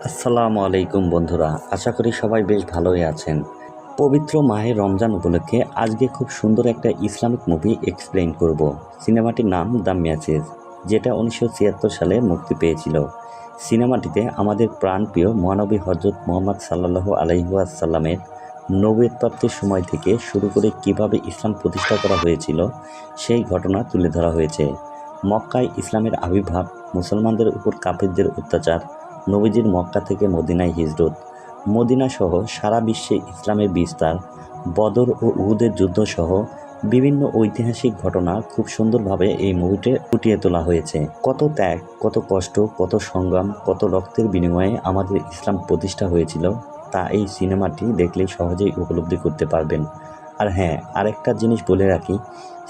আসসালামু আলাইকুম বন্ধুরা, আশা করি সবাই বেশ ভালোই আছেন। পবিত্র মাহে রমজান উপলক্ষে আজকে খুব সুন্দর একটা ইসলামিক মুভি এক্সপ্লেইন করব। সিনেমাটির নাম দ্য মেসেজ, যেটা 1976 সালে মুক্তি পেয়েছিল। সিনেমাটিতে আমাদের প্রাণপ্রিয় মহানবী হযরত মুহাম্মদ সাল্লাল্লাহু আলাইহি ওয়াসাল্লামের নবুয়ত প্রাপ্তির সময় থেকে শুরু করে কিভাবে ইসলাম প্রতিষ্ঠা করা হয়েছিল সেই ঘটনা তুলে ধরা হয়েছে। মক্কায় ইসলামের আবির্ভাব, মুসলমানদের উপর কাফিরদের অত্যাচার, নবীজির মক্কা থেকে মদিনায় হিজরত, মদিনাসহ সারা বিশ্বে ইসলামের বিস্তার, বদর ও উহুদের যুদ্ধসহ বিভিন্ন ঐতিহাসিক ঘটনা খুব সুন্দরভাবে এই মুভিতে ফুটিয়ে তোলা হয়েছে। কত ত্যাগ, কত কষ্ট, কত সংগ্রাম, কত রক্তের বিনিময়ে আমাদের ইসলাম প্রতিষ্ঠা হয়েছিল, তা এই সিনেমাটি দেখলেই সহজেই উপলব্ধি করতে পারবেন। আর হ্যাঁ, আরেকটা জিনিস বলে রাখি,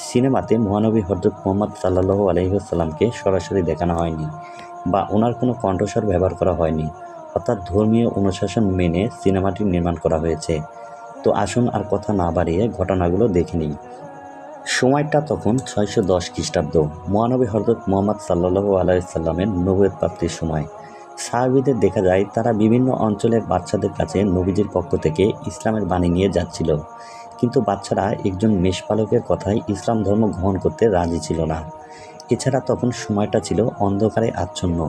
সিনেমাতে মহানবী হযরত মুহাম্মদ সাল্লাল্লাহু আলাইহি ওয়াসাল্লামকে সরাসরি দেখানো হয়নি বা ওনার কোনো কণ্ঠস্বর ব্যবহার করা হয়নি, অর্থাৎ ধর্মীয় অনুশাসন মেনে সিনেমাটি নির্মাণ করা হয়েছে। তো আসুন আর কথা না বাড়িয়ে ঘটনাগুলো দেখে নিই। সময়টা তখন 610 খ্রিস্টাব্দ, মহানবী হযরত মুহাম্মদ সাল্লাল্লাহু আলাইহি ওয়াসাল্লামের নবুয়ত প্রাপ্তির সময়। সাহাবীদের দেখা যায় তারা বিভিন্ন অঞ্চলের বাচ্চাদের কাছে নবীজির পক্ষ থেকে ইসলামের বাণী নিয়ে যাচ্ছিল, কিন্তু বাচ্চারা একজন মেষপালকের কথায় ইসলাম ধর্ম গ্রহণ করতে রাজি ছিল না। এছাড়া তখন সময়টা ছিল অন্ধকারে আচ্ছন্ন।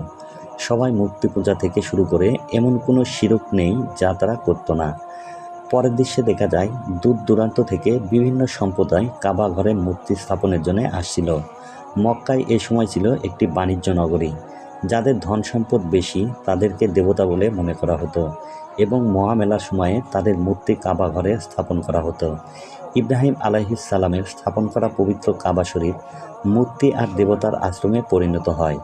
সবাই মূর্তি পূজা থেকে শুরু করে এমন কোনো শিরক নেই যা তারা করত না। পরের দৃশ্যে দেখা যায় দূর দূরান্ত থেকে বিভিন্ন সম্প্রদায় কাবা ঘরে মূর্তি স্থাপনের জন্য আসছিল। মক্কায় এ সময় ছিল একটি বাণিজ্য নগরী। যাদের ধন সম্পদ বেশি তাদেরকে দেবতা বলে মনে করা হতো এবং মহামেলার সময়ে তাদের মূর্তি কাবা ঘরে স্থাপন করা হতো। ইব্রাহিম আলাইহিস সালামের স্থাপন করা পবিত্র কাবা শরীফ মূর্তি আর দেবতার আশ্রমে পরিণত হয়।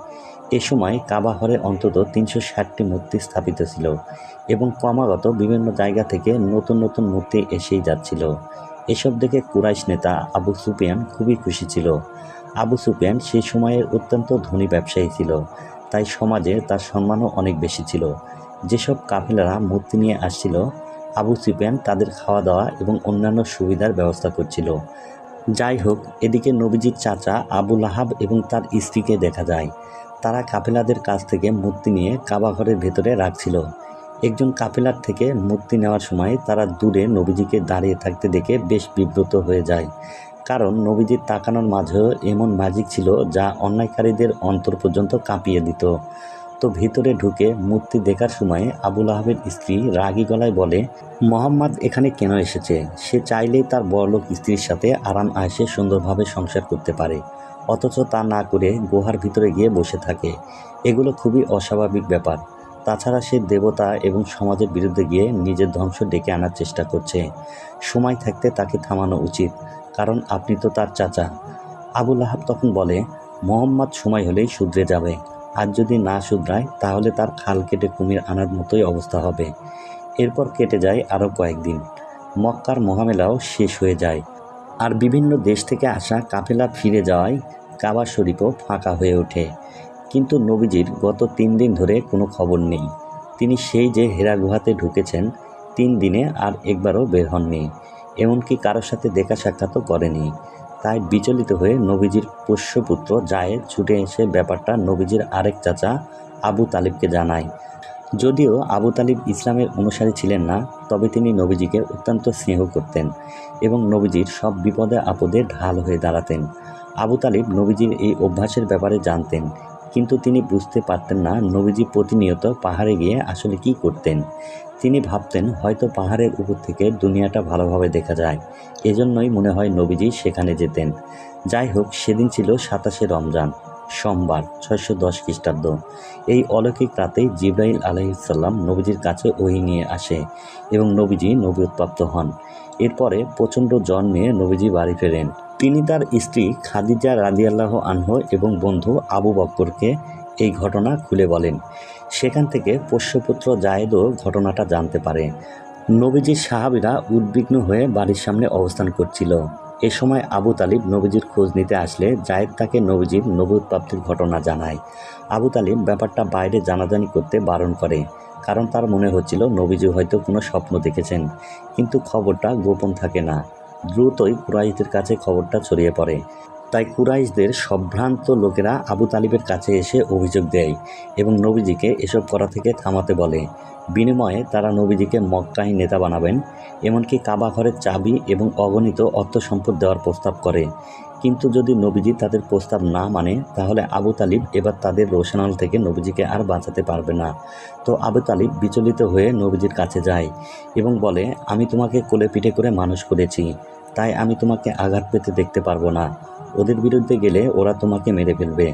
এ সময় কাবা ঘরে অন্তত 360টি মূর্তি স্থাপিত ছিল এবং ক্রমাগত বিভিন্ন জায়গা থেকে নতুন নতুন মূর্তি এসেই যাচ্ছিল। এসব দেখে কুরাইশ নেতা আবু সুফিয়ান খুবই খুশি ছিল। আবু সুফিয়ান সেই সময়ের অত্যন্ত ধনী ব্যবসায়ী ছিল, তাই সমাজে তার সম্মানও অনেক বেশি ছিল। যেসব কাফেলারা মূর্তি নিয়ে আসছিল, আবু সুফিয়ান তাদের খাওয়া দাওয়া এবং অন্যান্য সুবিধার ব্যবস্থা করছিল। যাই হোক, এদিকে নবীজির চাচা আবু লাহাব এবং তার স্ত্রীকে দেখা যায় তারা কাফেলাদের কাছ থেকে মূর্তি নিয়ে কাবা ঘরের ভেতরে রাখছিল। একজন কাফেলার থেকে মূর্তি নেওয়ার সময় তারা দূরে নবীজিকে দাঁড়িয়ে থাকতে দেখে বেশ বিব্রত হয়ে যায়, কারণ নবীজির তাকানোর মাঝেও এমন ম্যাজিক ছিল যা অন্যায়কারীদের অন্তর পর্যন্ত কাঁপিয়ে দিত। তো ভিতরে ঢুকে মূর্তি দেখার সময় আবু লাহাবের স্ত্রী রাগী গলায় বলে, মোহাম্মদ এখানে কেন এসেছে? সে চাইলেই তার বড়লোক স্ত্রীর সাথে আরাম আয়েশে সুন্দরভাবে সংসার করতে পারে, অথচ তা না করে গুহার ভিতরে গিয়ে বসে থাকে। এগুলো খুবই অস্বাভাবিক ব্যাপার। তাছাড়া সে দেবতা এবং সমাজের বিরুদ্ধে গিয়ে নিজের ধ্বংস ডেকে আনার চেষ্টা করছে। সময় থাকতে তাকে থামানো উচিত, কারণ আপনি তো তার চাচা। আবু লাহাব তখন বলে, মোহাম্মদ সময় হলেই শুধরে যাবে, আর যদি না শুধরায় তাহলে তার খাল কেটে কুমির আনার মতোই অবস্থা হবে। এরপর কেটে যায় আরও কয়েকদিন। মক্কার মহামেলাও শেষ হয়ে যায়, আর বিভিন্ন দেশ থেকে আসা কাফেলা ফিরে যাওয়ায় কাবা শরীফও ফাঁকা হয়ে ওঠে। কিন্তু নবীজির গত 3 দিন ধরে কোনো খবর নেই। তিনি সেই যে হেরা গুহাতে ঢুকেছেন 3 দিনে আর একবারও বের হননি, এমনকি কারোর সাথে দেখা সাক্ষাৎও করেনি। তাই বিচলিত হয়ে নবীজির পোষ্যপুত্র জায়েদ ছুটে এসে ব্যাপারটা নবীজির আরেক চাচা আবু তালিবকে জানায়। যদিও আবু তালিব ইসলামের অনুসারী ছিলেন না, তবে তিনি নবীজিকে অত্যন্ত স্নেহ করতেন এবং নবীজির সব বিপদে আপদে ঢাল হয়ে দাঁড়াতেন। আবু তালিব নবীজির এই অভ্যাসের ব্যাপারে জানতেন, কিন্তু তিনি বুঝতে পারতেন না নবীজি প্রতিনিয়ত পাহাড়ে গিয়ে আসলে কি করতেন। তিনি ভাবতেন হয়তো পাহাড়ের উপর থেকে দুনিয়াটা ভালোভাবে দেখা যায়, এজন্যই মনে হয় নবীজি সেখানে যেতেন। যাই হোক, সেদিন ছিল 27শে রমজান, সোমবার, 610 খ্রিস্টাব্দ। এই অলৌকিক রাতেই জিবরাইল আলাইহিসসালাম নবীজির কাছে ওহী নিয়ে আসে এবং নবীজি নবুয়তপ্রাপ্ত হন। এরপরে প্রচণ্ড জ্বর নিয়ে নবীজি বাড়ি ফেরেন। তিনি তার স্ত্রী খাদিজা রাদিয়াল্লাহু আনহা এবং বন্ধু আবু বকরকে এই ঘটনা খুলে বলেন। সেখান থেকে পোষ্যপুত্র জায়েদও ঘটনাটা জানতে পারে। নবীজির সাহাবীরা উদ্বিগ্ন হয়ে বাড়ির সামনে অবস্থান করছিল। এ সময় আবু তালিব নবীজির খোঁজ নিতে আসলে জায়েদ তাকে নবীজির নবুয়ত প্রাপ্তির ঘটনা জানায়। আবু তালিব ব্যাপারটা বাইরে জানাজানি করতে বারণ করে, কারণ তার মনে হচ্ছিল নবীজি হয়তো কোনো স্বপ্ন দেখেছেন। কিন্তু খবরটা গোপন থাকে না, দ্রুতই কুরাইশদের কাছে খবরটা ছড়িয়ে পড়ে। তাই কুরাইশদের সম্ভ্রান্ত লোকেরা আবু তালিবের কাছে এসে অভিযোগ দেয় এবং নবীজিকে এসব করা থেকে থামাতে বলে। বিনিময়ে তারা নবীজিকে মক্কায় নেতা বানাবেন, এমনকি কাবা ঘরের চাবি এবং অগণিত অর্থ সম্পদ দেওয়ার প্রস্তাব করে। কিন্তু যদি নবীজি তাদের প্রস্তাব না মানে, তাহলে আবু তালিব এবার তাদের রোশনাল থেকে নবীজিকে আর বাঁচাতে পারবে না। তো আবু তালিব বিচলিত হয়ে নবীজির কাছে যায় এবং বলে, আমি তোমাকে কোলে পিঠে করে মানুষ করেছি, তাই আমি তোমাকে আঘাত পেতে দেখতে পারবো না। ওদের বিরুদ্ধে গেলে ওরা তোমাকে মেরে ফেলবে,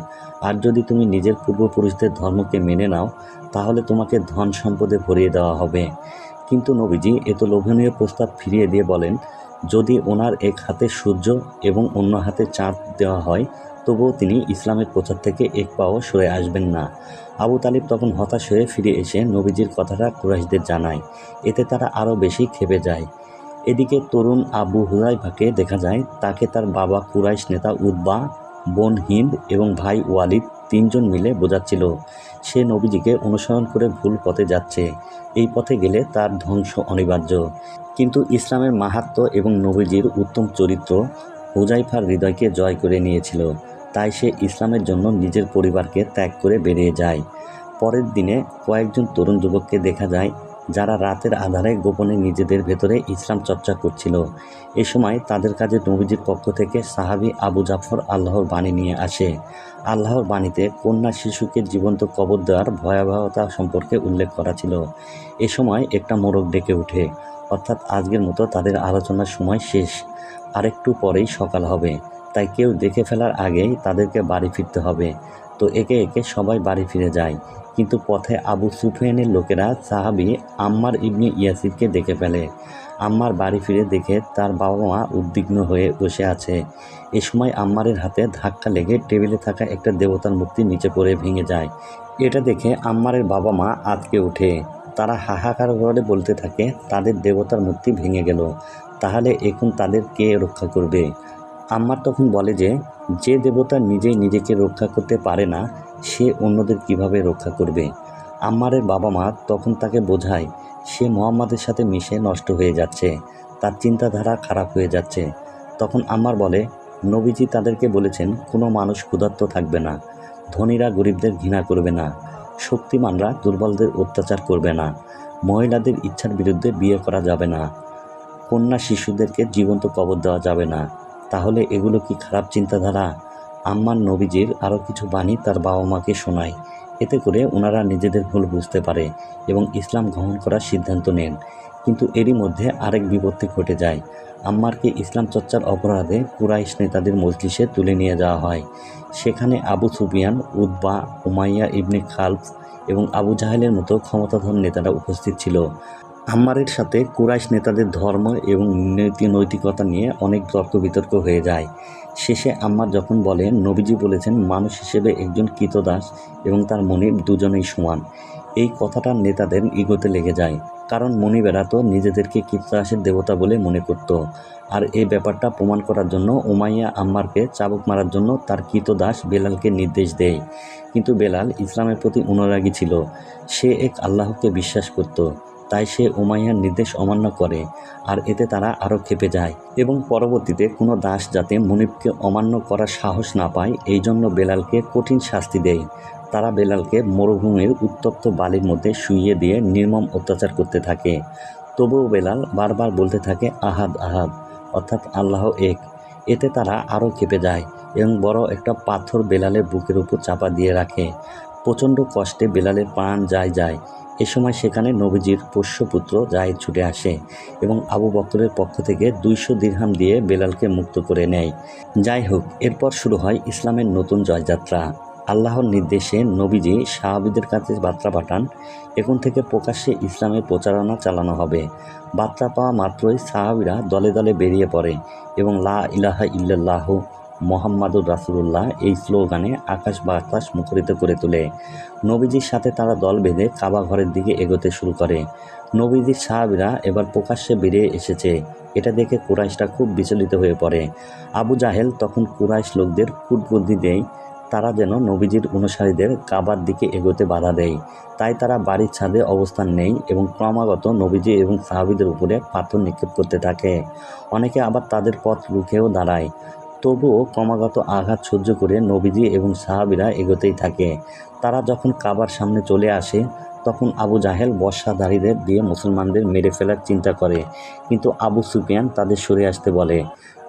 আর যদি তুমি নিজের পূর্বপুরুষদের ধর্মকে মেনে নাও, তাহলে তোমাকে ধন সম্পদে ভরিয়ে দেওয়া হবে। কিন্তু নবীজি এত লোভনীয় প্রস্তাব ফিরিয়ে দিয়ে বলেন, যদি ওনার এক হাতে সূর্য এবং অন্য হাতে চাঁদ দেওয়া হয়, তবুও তিনি ইসলামের প্রচার থেকে এক পাও সরে আসবেন না। আবু তালিব তখন হতাশ হয়ে ফিরে এসে নবীজির কথাটা কুরাইশদের জানায়। এতে তারা আরও বেশি ক্ষেপে যায়। এদিকে তরুণ আবু হুযাইফাকে দেখা যায়, তাকে তার বাবা কুরাইশ নেতা উতবা, বোন হিন্দ এবং ভাই ওয়ালিদ তিনজন মিলে বোঝাচ্ছিল সে নবীজিকে অনুসরণ করে ভুল পথে যাচ্ছে, এই পথে গেলে তার ধ্বংস অনিবার্য। কিন্তু ইসলামের মাহাত্ম্য এবং নবীজির উত্তম চরিত্র হুযাইফার হৃদয়কে জয় করে নিয়েছিল, তাই সে ইসলামের জন্য নিজের পরিবারকে ত্যাগ করে বেরিয়ে যায়। পরের দিনে কয়েকজন তরুণ যুবককে দেখা যায়, যারা রাতের আধারে গোপনে নিজেদের ভেতরে ইসলাম চর্চা করছিল। এ সময় তাদের কাছে নবীজির পক্ষ থেকে সাহাবী আবু জাফর আল্লাহর বাণী নিয়ে আসে। আল্লাহর বাণীতে কন্যা শিশুকে জীবন্ত কবর দেওয়ার ভয়াবহতা সম্পর্কে উল্লেখ করা ছিল। এ সময় একটা মোড়ক ডেকে ওঠে, অর্থাৎ আজকের মতো তাদের আলোচনার সময় শেষ, আরেকটু পরেই সকাল হবে, তাই কেউ দেখে ফেলার আগেই তাদেরকে বাড়ি ফিরতে হবে। তো একে একে সবাই বাড়ি ফিরে যায়। কিন্তু পথে আবু সুফিয়ানের লোকেরা সাহাবী আম্মার ইবনে ইয়াসিরকে দেখে ফেলে। আম্মার বাড়ি ফিরে দেখে তার বাবা মা উদ্বিগ্ন হয়ে বসে আছে। এ সময় আম্মারের হাতে ধাক্কা লেগে টেবিলে থাকা একটা দেবতার মূর্তি নিচে পড়ে ভেঙে যায়। এটা দেখে আম্মারের বাবা মা আঁতকে ওঠে। তারা হাহাকার করে বলতে থাকে, তাদের দেবতার মূর্তি ভেঙে গেল, তাহলে এখন তাদের কে রক্ষা করবে? আম্মার তখন বলে যে দেবতা নিজেই নিজেকে রক্ষা করতে পারে না, সে অন্যদের কিভাবে রক্ষা করবে? আম্মারের বাবা মা তখন তাকে বোঝায়, সে মুহাম্মাদের সাথে মিশে নষ্ট হয়ে যাচ্ছে, তার চিন্তাধারা খারাপ হয়ে যাচ্ছে। তখন আম্মার বলে, নবীজি তাদেরকে বলেছেন, কোনো মানুষ ক্ষুধার্ত থাকবে না, ধনীরা গরিবদের ঘৃণা করবে না, শক্তিমানরা দুর্বলদের অত্যাচার করবে না, মহিলাদের ইচ্ছার বিরুদ্ধে বিয়ে করা যাবে না, কন্যা শিশুদেরকে জীবন্ত কবর দেওয়া যাবে না। তাহলে এগুলো কি খারাপ চিন্তাধারা? আম্মার নবীজির আরও কিছু বাণী তার বাবা মাকে শোনায়। এতে করে ওনারা নিজেদের ভুল বুঝতে পারে এবং ইসলাম গ্রহণ করার সিদ্ধান্ত নেন। কিন্তু এরই মধ্যে আরেক বিপত্তি ঘটে যায়। আম্মারকে ইসলাম চর্চার অপরাধে কুরাইশ নেতাদের মজলিসে তুলে নিয়ে যাওয়া হয়। সেখানে আবু সুফিয়ান, উতবা, উমাইয়া ইবনে খালফ এবং আবু জাহেলের মতো ক্ষমতাধর নেতারা উপস্থিত ছিল। আম্মারের সাথে কুরাইশ নেতাদের ধর্ম এবং নৈতিকতা নিয়ে অনেক তর্ক বিতর্ক হয়ে যায়। শেষে আম্মার যখন বলেন, নবীজি বলেছেন মানুষ হিসেবে একজন কৃতদাস এবং তার মনিব দুজনেই সমান, এই কথাটা নেতাদের ইগোতে লেগে যায়। কারণ মনিবেরা তো নিজেদেরকে কৃতদাসের দেবতা বলে মনে করত। আর এই ব্যাপারটা প্রমাণ করার জন্য উমাইয়া আম্মারকে চাবুক মারার জন্য তার কৃতদাস বেলালকে নির্দেশ দেয়। কিন্তু বেলাল ইসলামের প্রতি অনুরাগী ছিল, সে এক আল্লাহকে বিশ্বাস করত, তাই সে উমাইয়ার নির্দেশ অমান্য করে। আর এতে তারা আরও ক্ষেপে যায় এবং পরবর্তীতে কোনো দাস যাতে মুনিবকে অমান্য করার সাহস না পায়, এই জন্য বেলালকে কঠিন শাস্তি দেয়। তারা বেলালকে মরুভূমির উত্তপ্ত বালির মধ্যে শুইয়ে দিয়ে নির্মম অত্যাচার করতে থাকে। তবুও বেলাল বারবার বলতে থাকে, আহাদ আহাদ, অর্থাৎ আল্লাহ এক। এতে তারা আরও ক্ষেপে যায় এবং বড় একটা পাথর বেলালের বুকের উপর চাপা দিয়ে রাখে। প্রচণ্ড কষ্টে বেলালের প্রাণ যায়। এ সময় সেখানে নবীজির পোষ্যপুত্র জায়েদ ছুটে আসে এবং আবু বকরের পক্ষ থেকে 200 দিরহাম দিয়ে বেলালকে মুক্ত করে নেয়। যাই হোক, এরপর শুরু হয় ইসলামের নতুন জয়যাত্রা। আল্লাহর নির্দেশে নবীজি সাহাবীদের কাছে বার্তা পাঠান, এখন থেকে প্রকাশ্যে ইসলামের প্রচারণা চালানো হবে। বার্তা পাওয়া মাত্রই সাহাবীরা দলে দলে বেরিয়ে পড়ে এবং লা ইলাহা ইল্লাল্লাহু মুহাম্মাদুর রাসূলুল্লাহ এই স্লোগানে আকাশ বাতাস মুখরিত করে তোলে। নবীজির সাথে তারা দল বেঁধে কাবা ঘরের দিকে এগোতে শুরু করে। নবীজির সাহাবীরা এবার প্রকাশ্যে বেরিয়ে এসেছে, এটা দেখে কুরাইশরা খুব বিচলিত হয়ে পড়ে। আবু জাহেল তখন কুরাইশ লোকদের কূটবুদ্ধি দেয়, তারা যেন নবীজির অনুসারীদের কাবার দিকে এগোতে বাধা দেয়। তাই তারা বাড়ির ছাদে অবস্থান নেয় এবং ক্রমাগত নবীজি এবং সাহাবীদের উপরে পাথর নিক্ষেপ করতে থাকে। অনেকে আবার তাদের পথ রুখেও দাঁড়ায়। তবুও ক্রমাগত আঘাত সহ্য করে নবীজি এবং সাহাবীরা এগোতেই থাকে। তারা যখন কাবার সামনে চলে আসে তখন আবু জাহেল বর্শাধারীদের দিয়ে মুসলমানদের মেরে ফেলার চিন্তা করে, কিন্তু আবু সুফিয়ান তাদের সরে আসতে বলে।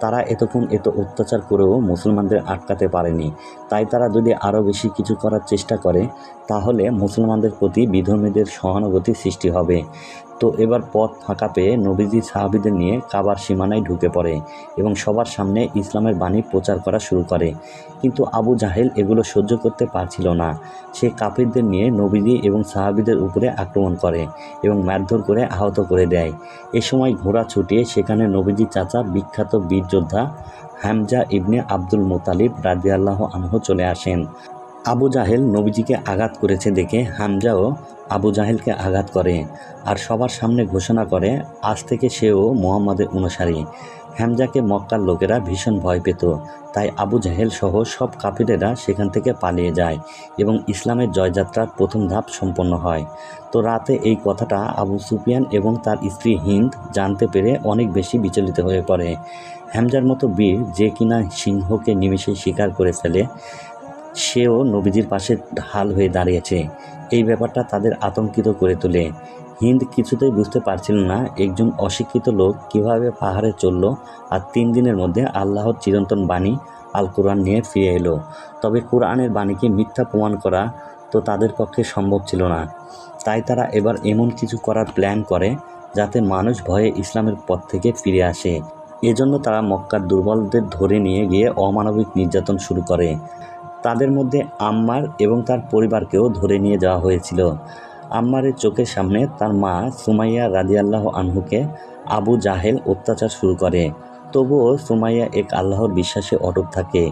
তারা এতক্ষণ এত অত্যাচার করেও মুসলমানদের আটকাতে পারেনি, তাই তারা যদি আরও বেশি কিছু করার চেষ্টা করে তাহলে মুসলমানদের প্রতি বিধর্মীদের সহানুভূতি সৃষ্টি হবে। তো এবার পথ ফাঁকা পেয়ে নবীজি সাহাবীদের নিয়ে কাবার সীমানায় ঢুকে পড়ে এবং সবার সামনে ইসলামের বাণী প্রচার করা শুরু করে। কিন্তু আবু জাহেল এগুলো সহ্য করতে পারছিল না। সে কাফিরদের নিয়ে নবীজি এবং সাহাবীদের উপরে আক্রমণ করে এবং মারধর করে আহত করে দেয়। এ সময় ঘোড়া ছুটিয়ে সেখানে নবীজির চাচা বিখ্যাত বীর যোদ্ধা হামজা ইবনে আব্দুল মুতালিব রাদিয়াল্লাহু আনহু চলে আসেন। আবু জাহেল নবীজিকে আঘাত করেছে দেখে হামজাও আবু জাহেলকে আঘাত করে আর সবার সামনে ঘোষণা করে আজ থেকে সেও মুহাম্মাদের অনুসারী। হামজাকে মক্কার লোকেরা ভীষণ ভয় পেত, তাই আবু জাহেল সহ সব কাফিরেরা সেখান থেকে পালিয়ে যায় এবং ইসলামের জয়যাত্রার প্রথম ধাপ সম্পন্ন হয়। তো রাতে এই কথাটা আবু সুফিয়ান এবং তার স্ত্রী হিন্দ জানতে পেরে অনেক বেশি বিচলিত হয়ে পড়ে। হামজার মতো বীর, যে কিনা সিংহকে নিমেষে শিকার করে ফেলে, সেও নবীজির পাশে ঢাল হয়ে দাঁড়িয়েছে, এই ব্যাপারটা তাদের আতঙ্কিত করে তোলে। হিন্দ কিছুতেই বুঝতে পারছিল না একজন অশিক্ষিত লোক কিভাবে পাহাড়ে চলল আর 3 দিনের মধ্যে আল্লাহর চিরন্তন বাণী আল কোরআন নিয়ে ফিরে এলো। তবে কোরআনের বাণীকে মিথ্যা প্রমাণ করা তো তাদের পক্ষে সম্ভব ছিল না। তাই তারা এবার এমন কিছু করার প্ল্যান করে যাতে মানুষ ভয়ে ইসলামের পথ থেকে ফিরে আসে। এজন্য তারা মক্কার দুর্বলদের ধরে নিয়ে গিয়ে অমানবিক নির্যাতন শুরু করে। তাদের মধ্যে আম্মার এবং তার পরিবারকেও ধরে নিয়ে যাওয়া হয়েছিল। আম্মারের চোখের সামনে তার মা সুমাইয়া রাদিয়াল্লাহু আনহুকে আবু জাহেল অত্যাচার শুরু করে। তবুও সুমাইয়া এক আল্লাহর বিশ্বাসে অটুট থাকে।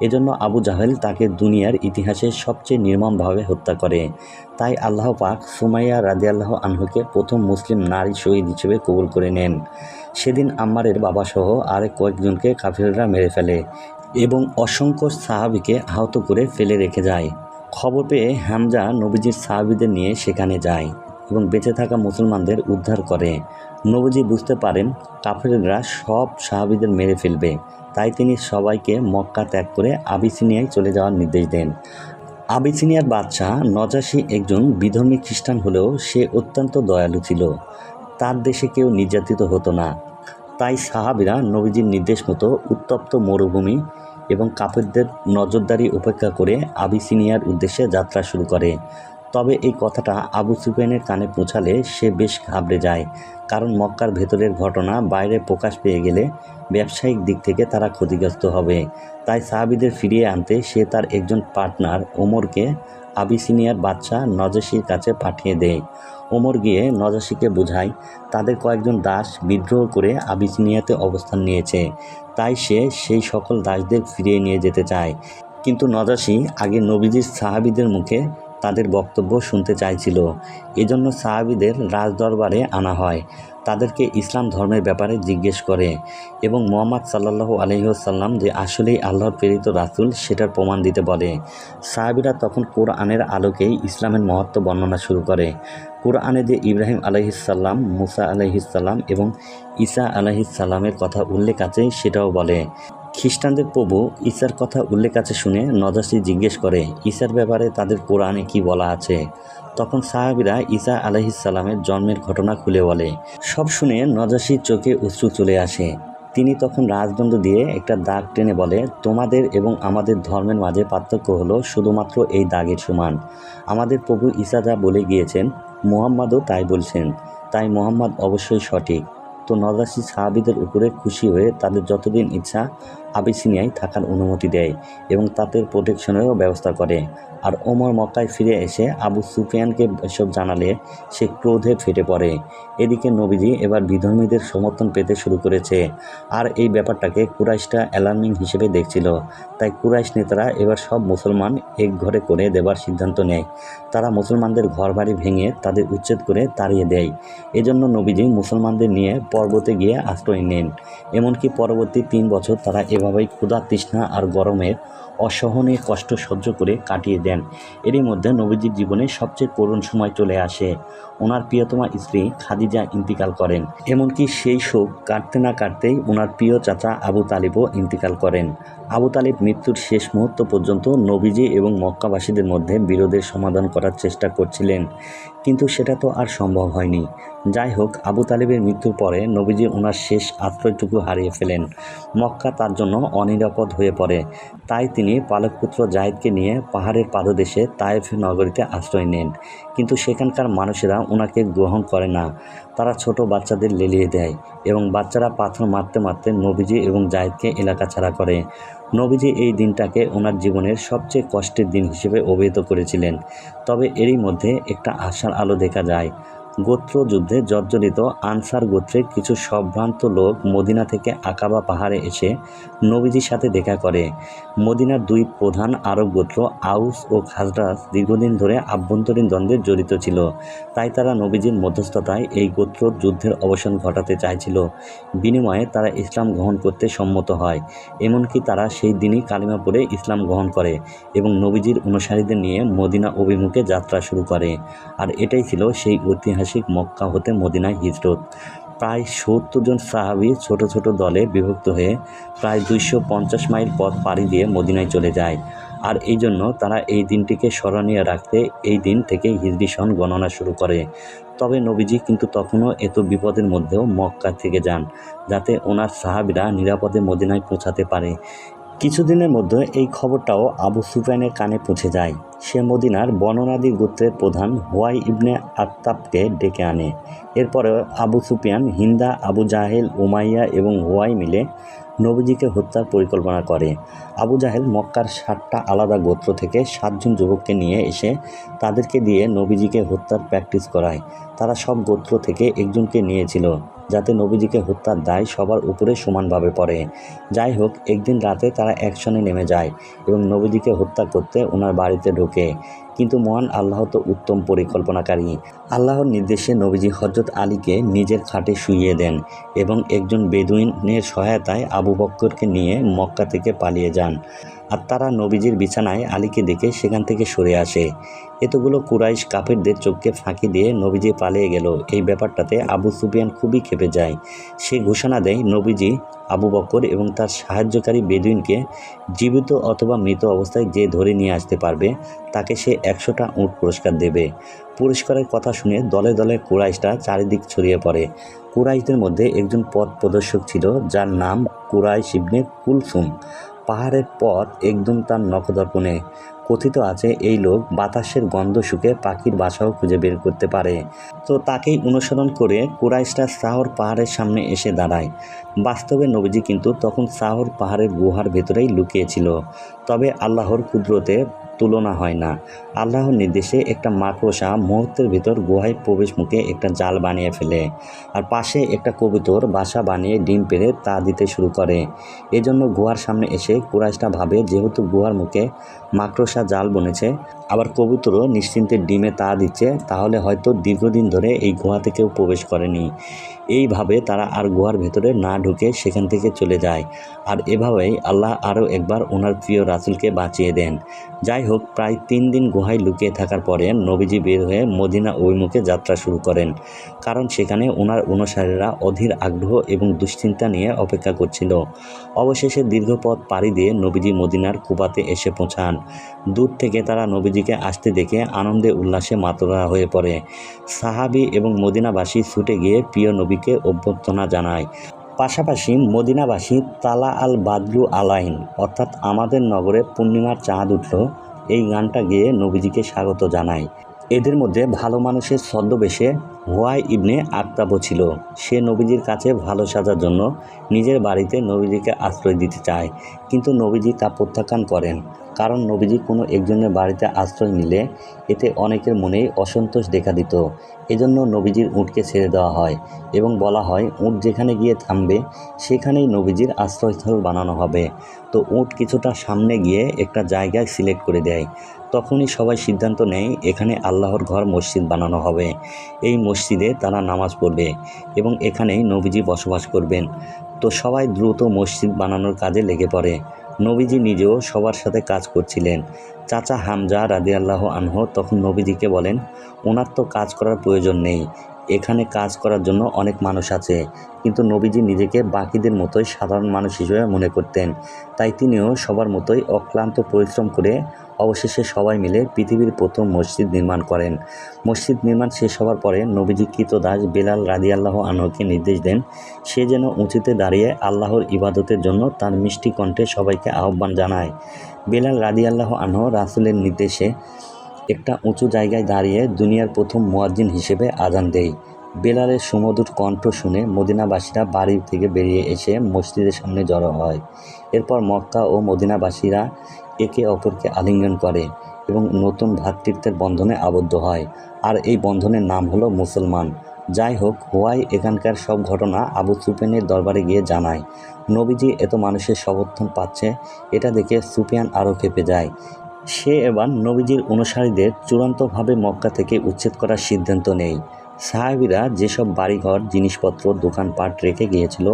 এজন্য আবু জাহেল তাকে দুনিয়ার ইতিহাসে সবচেয়ে নির্মমভাবে হত্যা করে। তাই আল্লাহ পাক সুমাইয়া রাদিয়াল্লাহু আনহুকে প্রথম মুসলিম নারী শহীদ হিসেবে কবুল করে নেন। সেদিন আম্মারের বাবাসহ আরেক কয়েকজনকে কাফিররা মেরে ফেলে এবং অসংখ্য সাহাবীকে আহত করে ফেলে রেখে যায়। খবর পেয়ে হামজা নবীজির সাহাবীদের নিয়ে সেখানে যায় এবং বেঁচে থাকা মুসলমানদের উদ্ধার করে। নবীজি বুঝতে পারেন কাফেররা সব সাহাবীদের মেরে ফেলবে, তাই তিনি সবাইকে মক্কা ত্যাগ করে আবিসিনিয়ায় চলে যাওয়ার নির্দেশ দেন। আবিসিনিয়ার বাদশাহ নজাশী একজন বিধর্মী খ্রিস্টান হলেও সে অত্যন্ত দয়ালু ছিল। তার দেশে কেউ নির্যাতিত হতো না। তাই সাহাবীরা নবীজির নির্দেশ মতো উত্তপ্ত মরুভূমি এবং কাফেরদের নজরদারি উপেক্ষা করে আবিসিনিয়ার উদ্দেশ্যে যাত্রা শুরু করে। তবে এই কথাটা আবু সুফিয়ানের কানে পৌঁছালে সে বেশ ঘাবড়ে যায়, কারণ মক্কার ভেতরের ঘটনা বাইরে প্রকাশ পেয়ে গেলে ব্যবসায়িক দিক থেকে তারা ক্ষতিগ্রস্ত হবে। তাই সাহাবীদের ফিরিয়ে আনতে সে তার একজন পার্টনার ওমরকে আবিসিনিয়ার বাদশাহ নজাশীর কাছে পাঠিয়ে দেয়। ওমর গিয়ে নজাশীকে বোঝায় তাদের কয়েকজন দাস বিদ্রোহ করে আবিসিনিয়াতে অবস্থান নিয়েছে, তাই সে সেই সকল দাসদের ফিরিয়ে নিয়ে যেতে চায়। কিন্তু নজাশী আগে নবীজির সাহাবীদের মুখে তাদের বক্তব্য শুনতে চাইছিল। এজন্য সাহাবীদের রাজদরবারে আনা হয়, তাদেরকে ইসলাম ধর্মের ব্যাপারে জিজ্ঞেস করে এবং মুহাম্মদ সাল্লাল্লাহু আলাইহি ওয়াসাল্লাম যে আসলেই আল্লাহর প্রেরিত রাসূল সেটার প্রমাণ দিতে বলে। সাহাবীরা তখন কোরআনের আলোকেই ইসলামের মহত্ব বর্ণনা শুরু করে। কোরআনে যে ইব্রাহিম আলাইহিসসালাম, মুসা আলাইহিসসালাম এবং ঈসা আলাইহিসসালামের কথা উল্লেখ আছে সেটাও বলে। খ্রিস্টানদের প্রভু ঈসার কথা উল্লেখ আছে শুনে নজাশী জিজ্ঞেস করে ঈসার ব্যাপারে তাদের কোরআনে কি বলা আছে। তখন সাহাবীরা ঈসা আলাইহিসসালামের জন্মের ঘটনা খুলে বলে। সব শুনে নজাশীর চোখে অশ্রু চলে আসে। তিনি তখন রাজদণ্ড দিয়ে একটা দাগ টেনে বলে, তোমাদের এবং আমাদের ধর্মের মাঝে পার্থক্য হলো শুধুমাত্র এই দাগের সমান। আমাদের প্রভু ঈসা যা বলে গিয়েছেন মুহাম্মাদও তাই বলছেন, তাই মুহাম্মাদ অবশ্যই সঠিক। তো নজাশী সাহাবীদের উপরে খুশি হয়ে তাদের যতদিন ইচ্ছা আবিসিনিয়ায় থাকার অনুমতি দেয় এবং তাদের প্রোটেকশনেরও ব্যবস্থা করে। আর ওমর মক্কায় ফিরে এসে আবু সুফিয়ানকে এসব জানালে সে ক্রোধে ফেটে পড়ে। এদিকে নবীজি এবার বিধর্মীদের সমর্থন পেতে শুরু করেছে, আর এই ব্যাপারটাকে কুরাইশরা অ্যালার্মিং হিসেবে দেখছিল। তাই কুরাইশ নেতারা এবার সব মুসলমান এক ঘরে করে দেবার সিদ্ধান্ত নেয়। তারা মুসলমানদের ঘরবাড়ি ভেঙে তাদের উচ্ছেদ করে তাড়িয়ে দেয়। এজন্য নবীজি মুসলমানদের নিয়ে পর্বতে গিয়ে আশ্রয় নেন। এমনকি পরবর্তী 3 বছর তারা এভাবেই ক্ষুধা, তৃষ্ণা আর গরমের অসহনীয় কষ্ট সহ্য করে কাটিয়ে দেন। এরই মধ্যে নবীজির জীবনে সবচেয়ে করুণ সময় চলে আসে। ওনার প্রিয়তমা স্ত্রী খাদিজা ইন্তিকাল করেন। এমনকি সেই শোক কাটতে না কাটতেই ওনার প্রিয় চাচা আবু তালিবও ইন্তিকাল করেন। আবু তালিব মৃত্যুর শেষ মুহূর্ত পর্যন্ত নবীজি এবং মক্কাবাসীদের মধ্যে বিরোধের সমাধান করার চেষ্টা করছিলেন, কিন্তু সেটা তো আর সম্ভব হয়নি। যাই হোক, আবু তালিবের মৃত্যুর পরে নবীজি ওনার শেষ আশ্রয়টুকু হারিয়ে ফেলেন। মক্কা তার জন্য অনিরাপদ হয়ে পড়ে। তাই তিনি পালকপুত্র জায়েদকে নিয়ে পাহাড়ের পাদদেশে তায়েফ নগরীতে আশ্রয় নেন। কিন্তু সেখানকার মানুষেরা ওনাকে গ্রহণ করে না। তারা ছোট বাচ্চাদের লেলিয়ে দেয় এবং বাচ্চারা পাথর মারতে মারতে নবীজি এবং জায়েদকে এলাকা ছাড়া করে। নবীজি এই দিনটাকে ওনার জীবনের সবচেয়ে কষ্টের দিন হিসেবে অভিহিত করেছিলেন। তবে এরই মধ্যে একটা আশার আলো দেখা যায়। গোত্র যুদ্ধে জর্জরিত আনসার গোত্রের কিছু সম্ভ্রান্ত লোক মদিনা থেকে আকাবা পাহাড়ে এসে নবীজির সাথে দেখা করে। মদিনার দুই প্রধান আরব গোত্র আউস ও খাজরাজ দীর্ঘদিন ধরে আভ্যন্তরীণ দ্বন্দ্বে জড়িত ছিল। তাই তারা নবীজির মধ্যস্থতায় এই গোত্র যুদ্ধের অবসান ঘটাতে চাইছিল। বিনিময়ে তারা ইসলাম গ্রহণ করতে সম্মত হয়। এমনকি তারা সেই দিনই কালিমা পড়ে ইসলাম গ্রহণ করে এবং নবীজির অনুসারীদের নিয়ে মদিনা অভিমুখে যাত্রা শুরু করে। আর এটাই ছিল সেই ঐতিহাসিক মক্কা হতে মদিনায় হিজরত। প্রায় ৭০ জন সাহাবী ছোট ছোট দলে বিভক্ত হয়ে প্রায় ২৫০ মাইল পথ পাড়ি দিয়ে মদিনায় চলে যায়। আর এই জন্য তারা এই দিনটিকে স্মরণীয় রাখতে এই দিন থেকে হিজরি সন গণনা শুরু করে। তবে নবীজি কিন্তু তখনও এত বিপদের মধ্যেও মক্কা থেকে যান, যাতে ওনার সাহাবীরা নিরাপদে মদিনায় পৌঁছাতে পারে। কিছুদিনের মধ্যে এই খবরটাও আবু সুফিয়ানের কানে পৌঁছে যায়। সে মদিনার বর্ণনাদি গোত্রের প্রধান হুয়াই ইবনে আখতাবকে ডেকে আনে। এরপরে আবু সুফিয়ান, হিন্দা, আবু জাহেল, উমাইয়া এবং হুয়াই মিলে নবীজিকে হত্যার পরিকল্পনা করে। আবু জাহেল মক্কার ৭টা আলাদা গোত্র থেকে ৭ জন যুবককে নিয়ে এসে তাদেরকে দিয়ে নবীজিকে হত্যার প্র্যাকটিস করায়। তারা সব গোত্র থেকে একজনকে নিয়েছিল, যাতে নবীজিকে হত্যার দায় সবার উপরে সমানভাবে পড়ে। যাই হোক, একদিন রাতে তারা অ্যাকশনে নেমে যায় এবং নবীজিকে হত্যা করতে ওনার বাড়িতে ঢোকে। কিন্তু মহান আল্লাহ তো উত্তম পরিকল্পনাকারী। আল্লাহর নির্দেশে নবীজি হযরত আলীকে নিজের খাটে শুইয়ে দেন এবং একজন বেদুইনের সহায়তায় আবু বকরকে নিয়ে মক্কা থেকে পালিয়ে যান। আর তারা নবীজির বিছানায় আলীকে দেখে সেখান থেকে সরে আসে। এতগুলো কুরাইশ কাফেরদের চোখকে ফাঁকি দিয়ে নবীজি পালিয়ে গেল, এই ব্যাপারটাতে আবু সুফিয়ান খুবই ক্ষেপে যায়। সে ঘোষণা দেয়, নবীজি, আবু বকর এবং তার সাহায্যকারী বেদুইনকে জীবিত অথবা মৃত অবস্থায় যে ধরে নিয়ে আসতে পারবে তাকে সে ১০০টা উট পুরস্কার দেবে। পুরস্কারের কথা শুনে দলে দলে কুরাইশরা চারিদিক ছড়িয়ে পড়ে। কুরাইশদের মধ্যে একজন পথ প্রদর্শক ছিল, যার নাম কুরাইশ ইবনে কুলসুম। পাহাড়ের পথ একদম তার নখদর্পণে। কথিত আছে এই লোক বাতাসের গন্ধ শুকে পাখির বাসাও খুঁজে বের করতে পারে। তো তাকেই অনুসরণ করে কুরাইশরা সাহর পাহাড়ের সামনে এসে দাঁড়ায়। বাস্তবে নবীজি কিন্তু তখন সাহর পাহাড়ের গুহার ভেতরেই লুকিয়েছিল। তবে আল্লাহর কুদরতে তুলনা হয় না। আল্লাহর নির্দেশে একটা মাকড়সা মুহূর্তের ভিতর গুহায় প্রবেশ মুখে একটা জাল বানিয়ে ফেলে, আর পাশে একটা কবুতর বাসা বানিয়ে ডিম পেড়ে তা দিতে শুরু করে। এজন্য গুহার সামনে এসে কুরাইশরা ভাবে, যেহেতু গুহার মুখে মাকড়সা জাল বনেছে, আবার কবুতরও নিশ্চিন্তে ডিমে তা দিচ্ছে, তাহলে হয়তো দীর্ঘদিন ধরে এই গুহাতে কেউ প্রবেশ করেনি। এইভাবে তারা আর গুহার ভেতরে না ঢুকে সেখান থেকে চলে যায়। আর এভাবেই আল্লাহ আরও একবার ওনার প্রিয় রাসূলকে বাঁচিয়ে দেন। যাই হোক, প্রায় ৩ দিন গুহায় লুকিয়ে থাকার পরে নবীজি বের হয়ে মদিনা অভিমুখে যাত্রা শুরু করেন, কারণ সেখানে ওনার অনুসারীরা অধীর আগ্রহ এবং দুশ্চিন্তা নিয়ে অপেক্ষা করছিল। অবশেষে দীর্ঘ পথ পাড়ি দিয়ে নবীজি মদিনার কুবাতে এসে পৌঁছান। দূর থেকে তারা নবীজিকে আসতে দেখে আনন্দে উল্লাসে মাতোয়ারা হয়ে পড়ে। সাহাবী এবং মদিনাবাসী ছুটে গিয়ে প্রিয় নবীকে অভ্যর্থনা জানায়। পাশাপাশি মদিনাবাসী তালা আল বাদরু আলাইন, অর্থাৎ আমাদের নগরে পূর্ণিমার চাঁদ উঠল, এই গানটা গেয়ে নবীজিকে স্বাগত জানায়। এদের মধ্যে ভালো মানুষের ছদ্মবেশে হুয়াই ইবনে আখতাবও ছিল। সে নবীজির কাছে ভালো সাজার জন্য নিজের বাড়িতে নবীজিকে আশ্রয় দিতে চায়, কিন্তু নবীজি তা প্রত্যাখ্যান করেন। কারণ নবীজি কোনো একজনের বাড়িতে আশ্রয় নিলে এতে অনেকের মনেই অসন্তোষ দেখা দিত। এজন্য নবীজির উটকে ছেড়ে দেওয়া হয় এবং বলা হয়, উট যেখানে গিয়ে থামবে সেখানেই নবীজির আশ্রয়স্থল বানানো হবে। তো উট কিছুটা সামনে গিয়ে একটা জায়গায় সিলেক্ট করে দেয়। তখনই সবাই সিদ্ধান্ত নেয় এখানে আল্লাহর ঘর মসজিদ বানানো হবে। এই মসজিদে তারা নামাজ পড়বে এবং এখানেই নবীজি বসবাস করবেন। তো সবাই দ্রুত মসজিদ বানানোর কাজে লেগে পড়ে। নবীজি নিজেও সবার সাথে কাজ করছিলেন। চাচা হামজা রাদিয়াল্লাহু আনহু তখন নবীজিকে বলেন, ওনার তো কাজ করার প্রয়োজন নেই, এখানে কাজ করার জন্য অনেক মানুষ আছে। কিন্তু নবীজি নিজেকে বাকিদের মতোই সাধারণ মানুষ হিসেবে মনে করতেন। তাই তিনিও সবার মতোই অক্লান্ত পরিশ্রম করে অবশেষে সবাই মিলে পৃথিবীর প্রথম মসজিদ নির্মাণ করেন। মসজিদ নির্মাণ শেষ হওয়ার পরে নবীজি কৃতদাস বেলাল রাদিয়াল্লাহু আনহুকে নির্দেশ দেন সে যেন উঁচুতে দাঁড়িয়ে আল্লাহর ইবাদতের জন্য তার মিষ্টি কণ্ঠে সবাইকে আহ্বান জানায়। বেলাল রাদিয়াল্লাহু আনহু রাসূলের নির্দেশে একটা উঁচু জায়গায় দাঁড়িয়ে দুনিয়ার প্রথম মুয়াজ্জিন হিসেবে আজান দেয়। বেলালের সুমধুর কণ্ঠ শুনে মদিনাবাসীরা বাড়ি থেকে বেরিয়ে এসে মসজিদের সামনে জড়ো হয়। এরপর মক্কা ও মদিনাবাসীরা একে অপরকে আলিঙ্গন করে এবং নতুন ভ্রাতৃত্বের বন্ধনে আবদ্ধ হয়। আর এই বন্ধনের নাম হলো মুসলমান। যাই হোক, হুয়াই এখানকার সব ঘটনা আবু সুফিয়ানের দরবারে গিয়ে জানায়। নবীজি এত মানুষের সমর্থন পাচ্ছে এটা দেখে সুফিয়ান আরও ক্ষেপে যায়। সে এবার নবীজির অনুসারীদের চূড়ান্তভাবে মক্কা থেকে উচ্ছেদ করার সিদ্ধান্ত নেয়। সাহাবীরা যেসব বাড়িঘর জিনিসপত্র দোকানপাট রেখে গিয়েছিল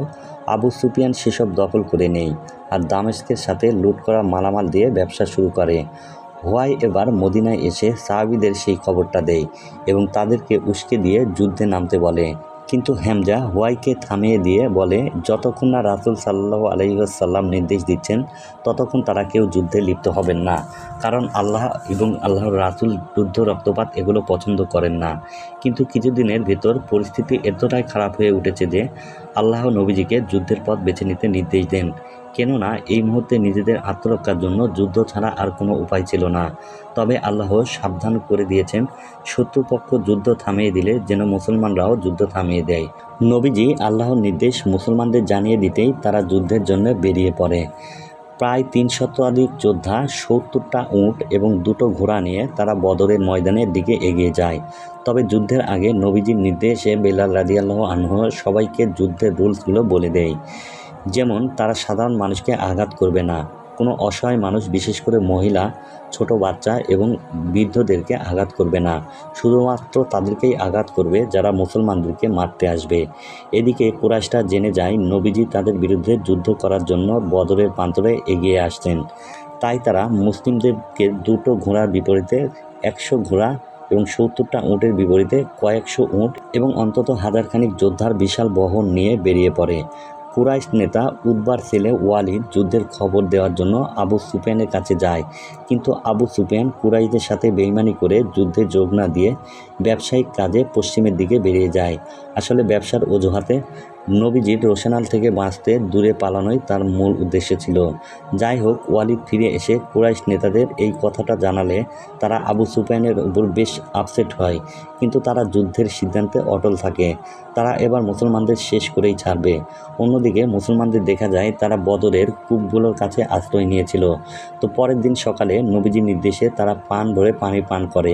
আবু সুফিয়ান সেসব দখল করে নেয় আর দামেস্কের সাথে লুট করা মালামাল দিয়ে ব্যবসা শুরু করে। হুয়াই এবার মদিনায় এসে সাহাবীদের সেই খবরটা দেয় এবং তাদেরকে উস্কে দিয়ে যুদ্ধে নামতে বলে। কিন্তু হামজা হুয়াইকে থামিয়ে দিয়ে বলে, যতক্ষণ না রাসূল সাল্লাল্লাহু আলাইহি ওয়াসাল্লাম নির্দেশ দিচ্ছেন ততক্ষণ তারা কেউ যুদ্ধে লিপ্ত হবেন না, কারণ আল্লাহ এবং আল্লাহর রাসূল যুদ্ধ রক্তপাত এগুলো পছন্দ করেন না। কিন্তু কিছুদিনের ভেতর পরিস্থিতি এতটাই খারাপ হয়ে উঠেছে যে আল্লাহ নবীজিকে যুদ্ধের পথ বেছে নিতে নির্দেশ দেন, কেননা এই মুহূর্তে নিজেদের আত্মরক্ষার জন্য যুদ্ধ ছাড়া আর কোনো উপায় ছিল না। তবে আল্লাহ সাবধান করে দিয়েছেন শত্রুপক্ষ যুদ্ধ থামিয়ে দিলে যেন মুসলমানরাও যুদ্ধ থামিয়ে দেয়। নবীজি আল্লাহর নির্দেশ মুসলমানদের জানিয়ে দিতেই তারা যুদ্ধের জন্য বেরিয়ে পড়ে। প্রায় ৩০০ শতাধিক যোদ্ধা, ৭০টা উট এবং ২টো ঘোড়া নিয়ে তারা বদরের ময়দানের দিকে এগিয়ে যায়। তবে যুদ্ধের আগে নবীজির নির্দেশে বেলাল রাদিয়াল্লাহু আনহু সবাইকে যুদ্ধের রুলসগুলো বলে দেয়। যেমন তারা সাধারণ মানুষকে আঘাত করবে না, কোনো অসহায় মানুষ বিশেষ করে মহিলা, ছোট বাচ্চা এবং বৃদ্ধদেরকে আঘাত করবে না, শুধুমাত্র তাদেরকেই আঘাত করবে যারা মুসলমানদেরকে মারতে আসবে। এদিকে কুরাইশরা জেনে যায় নবীজি তাদের বিরুদ্ধে যুদ্ধ করার জন্য বদরের প্রান্তরে এগিয়ে আসছেন। তাই তারা মুসলিমদেরকে 2টো ঘোড়ার বিপরীতে 100 ঘোড়া এবং 70টা উটের বিপরীতে কয়েকশো উট এবং অন্তত 1000 খানিক যোদ্ধার বিশাল বহর নিয়ে বেরিয়ে পড়ে। কুরাইশ নেতা উতবার ছেলে ওয়ালিদ যুদ্ধের খবর দেওয়ার জন্য আবু সুফিয়ানের কাছে যায়, কিন্তু আবু সুফিয়ান কুরাইশদের সাথে বেইমানি করে যুদ্ধে যোগ না দিয়ে ব্যবসায়িক কাজে পশ্চিমের দিকে বেরিয়ে যায়। আসলে ব্যবসার অজুহাতে নবীজির রোশনাল থেকে বাঁচতে দূরে পালানোই তার মূল উদ্দেশ্য ছিল। যাই হোক, ওয়ালিদ ফিরে এসে কুরাইশ নেতাদের এই কথাটা জানালে তারা আবু সুফিয়ানের উপর বেশ আপসেট হয়, কিন্তু তারা যুদ্ধের সিদ্ধান্তে অটল থাকে। তারা এবার মুসলমানদের শেষ করেই ছাড়বে। অন্যদিকে মুসলমানদের দেখা যায় তারা বদরের কূপগুলোর কাছে আশ্রয় নিয়েছিল। তো পরের দিন সকালে নবীজির নির্দেশে তারা পান ভরে পানি পান করে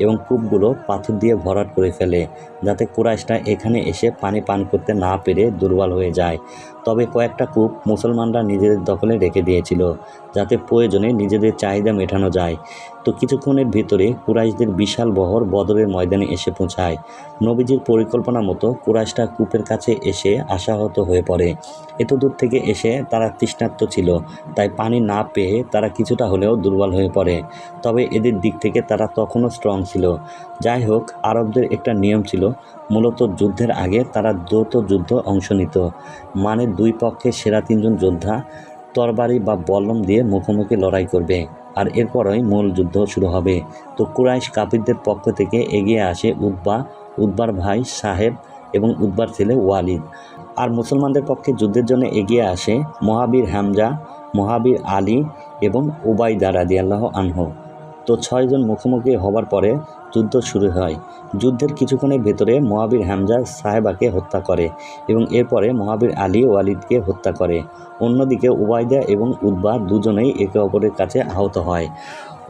এবং কূপগুলো পাথর দিয়ে ভরাট করে ফেলে, যাতে কুরাইশরা এখানে এসে পানি পান করতে না পেরে দুর্বল হয়ে যায়। তবে কয়েকটা কূপ মুসলমানরা নিজেদের দখলে রেখে দিয়েছিল, যাতে প্রয়োজনে নিজেদের চাহিদা মেটানো যায়। তো কিছুক্ষণের ভিতরে কুরাইশদের বিশাল বহর বদরের ময়দানে এসে পৌঁছায়। নবীজির পরিকল্পনা মতো কুরাইশরা কূপের কাছে এসে আশাহত হয়ে পড়ে। এত দূর থেকে এসে তারা তৃষ্ণার্ত ছিল, তাই পানি না পেয়ে তারা কিছুটা হলেও দুর্বল হয়ে পড়ে। তবে এদের দিক থেকে তারা তখনও স্ট্রং ছিল। যাই হোক, আরবদের একটা নিয়ম ছিল, মূলত যুদ্ধের আগে তারা দ্রুত যুদ্ধ অংশ নিত, মানে দুই পক্ষের সেরা 3 জন যোদ্ধা তরবারি বা বল্লম দিয়ে মুখোমুখি লড়াই করবে, আর এরপরই মূল যুদ্ধ শুরু হবে। তো কুরাইশ কাফিরদের পক্ষ থেকে এগিয়ে আসে উতবার ভাই সাহেব এবং উতবার ছেলে ওয়ালিদ। আর মুসলমানদের পক্ষে যুদ্ধের জন্য এগিয়ে আসে মুহাবির হামজা, মুহাবির আলী এবং উবাইদা রাদিয়াল্লাহু আনহু। তো 6 জন মুখোমুখি হবার পরে যুদ্ধ শুরু হয়। যুদ্ধের কিছুক্ষণের ভেতরে মুহাবির হামজা সাহেবাকে হত্যা করে এবং এরপরে মুহাবির আলী ওয়ালিদকে হত্যা করে। অন্যদিকে উবাইদা এবং উতবা দুজনেই একে অপরের কাছে আহত হয়।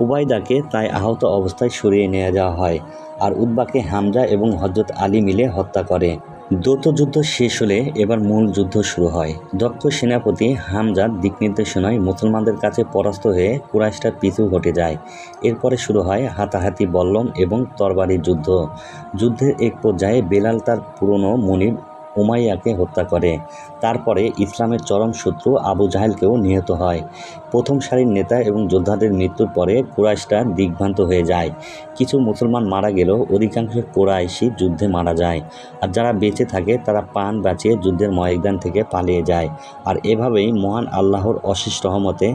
উবাইদাকে তাই আহত অবস্থায় সরিয়ে নিয়ে যাওয়া হয়, আর উতবাকে হামজা এবং হযরত আলী মিলে হত্যা করে। দ্বৈত যুদ্ধ শেষ হলে এবার মূল যুদ্ধ শুরু হয়। দক্ষ সেনাপতি হামজার দিক নির্দেশনায় মুসলমানদের কাছে পরাস্ত হয়ে কুরাইশরা পিছু হটে যায়। এরপরে শুরু হয় হাতাহাতি, বল্লম এবং তরবারির যুদ্ধ। যুদ্ধের এক পর্যায়ে বেলাল তার পুরনো মুনিব উমাইয়াকে হত্যা করে। তারপরে ইসলামের চরম শত্রু আবু জাহেলকেও নিহত হয়। প্রথম সারির নেতা এবং যোদ্ধাদের মৃত্যুর পরে কুরাইশরা দিগ্ভ্রান্ত হয়ে যায়। কিছু মুসলমান মারা গেলেও অধিকাংশ কুরাইশই যুদ্ধে মারা যায়, আর যারা বেঁচে থাকে তারা প্রাণ বাঁচিয়ে যুদ্ধের ময়দান থেকে পালিয়ে যায়। আর এভাবেই মহান আল্লাহর অশেষ রহমতে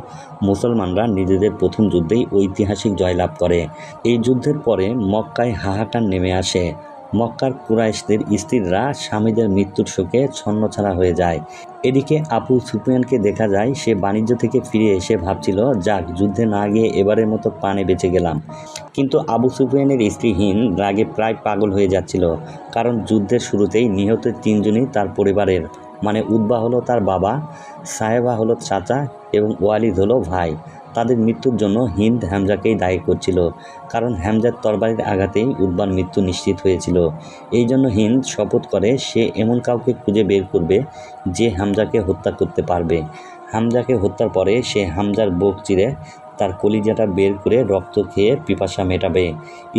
মুসলমানরা নিজেদের প্রথম যুদ্ধেই ঐতিহাসিক জয়লাভ করে। এই যুদ্ধের পরে মক্কায় হাহাকার নেমে আসে। মক্কার কুরাইশদের স্ত্রীরা স্বামীদের মৃত্যুর শোকে ছন্নছাড়া হয়ে যায়। এদিকে আবু সুফিয়ানকে দেখা যায় সে বাণিজ্য থেকে ফিরে এসে ভাবছিল, যাক, যুদ্ধে না গিয়ে এবারের মতো প্রাণে বেঁচে গেলাম। কিন্তু আবু সুফিয়ানের স্ত্রী হিন্দ রাগে প্রায় পাগল হয়ে যাচ্ছিল, কারণ যুদ্ধের শুরুতেই নিহত তিনজনই তার পরিবারের, মানে উতবা হলো তার বাবা, সাহেবা হলো চাচা এবং ওয়ালিদ হলো ভাই। তাদের মৃত্যুর জন্য হিন্দ হামজাকেই দায়ী করছিল, কারণ হামজার তরবারির আঘাতেই উতবার মৃত্যু নিশ্চিত হয়েছিল। এই জন্য হিন্দ শপথ করে সে এমন কাউকে খুঁজে বের করবে যে হামজাকে হত্যা করতে পারবে। হামজাকে হত্যার পরে সে হামজার বুক চিরে তার কলিজাটা বের করে রক্ত খেয়ে পিপাসা মেটাবে।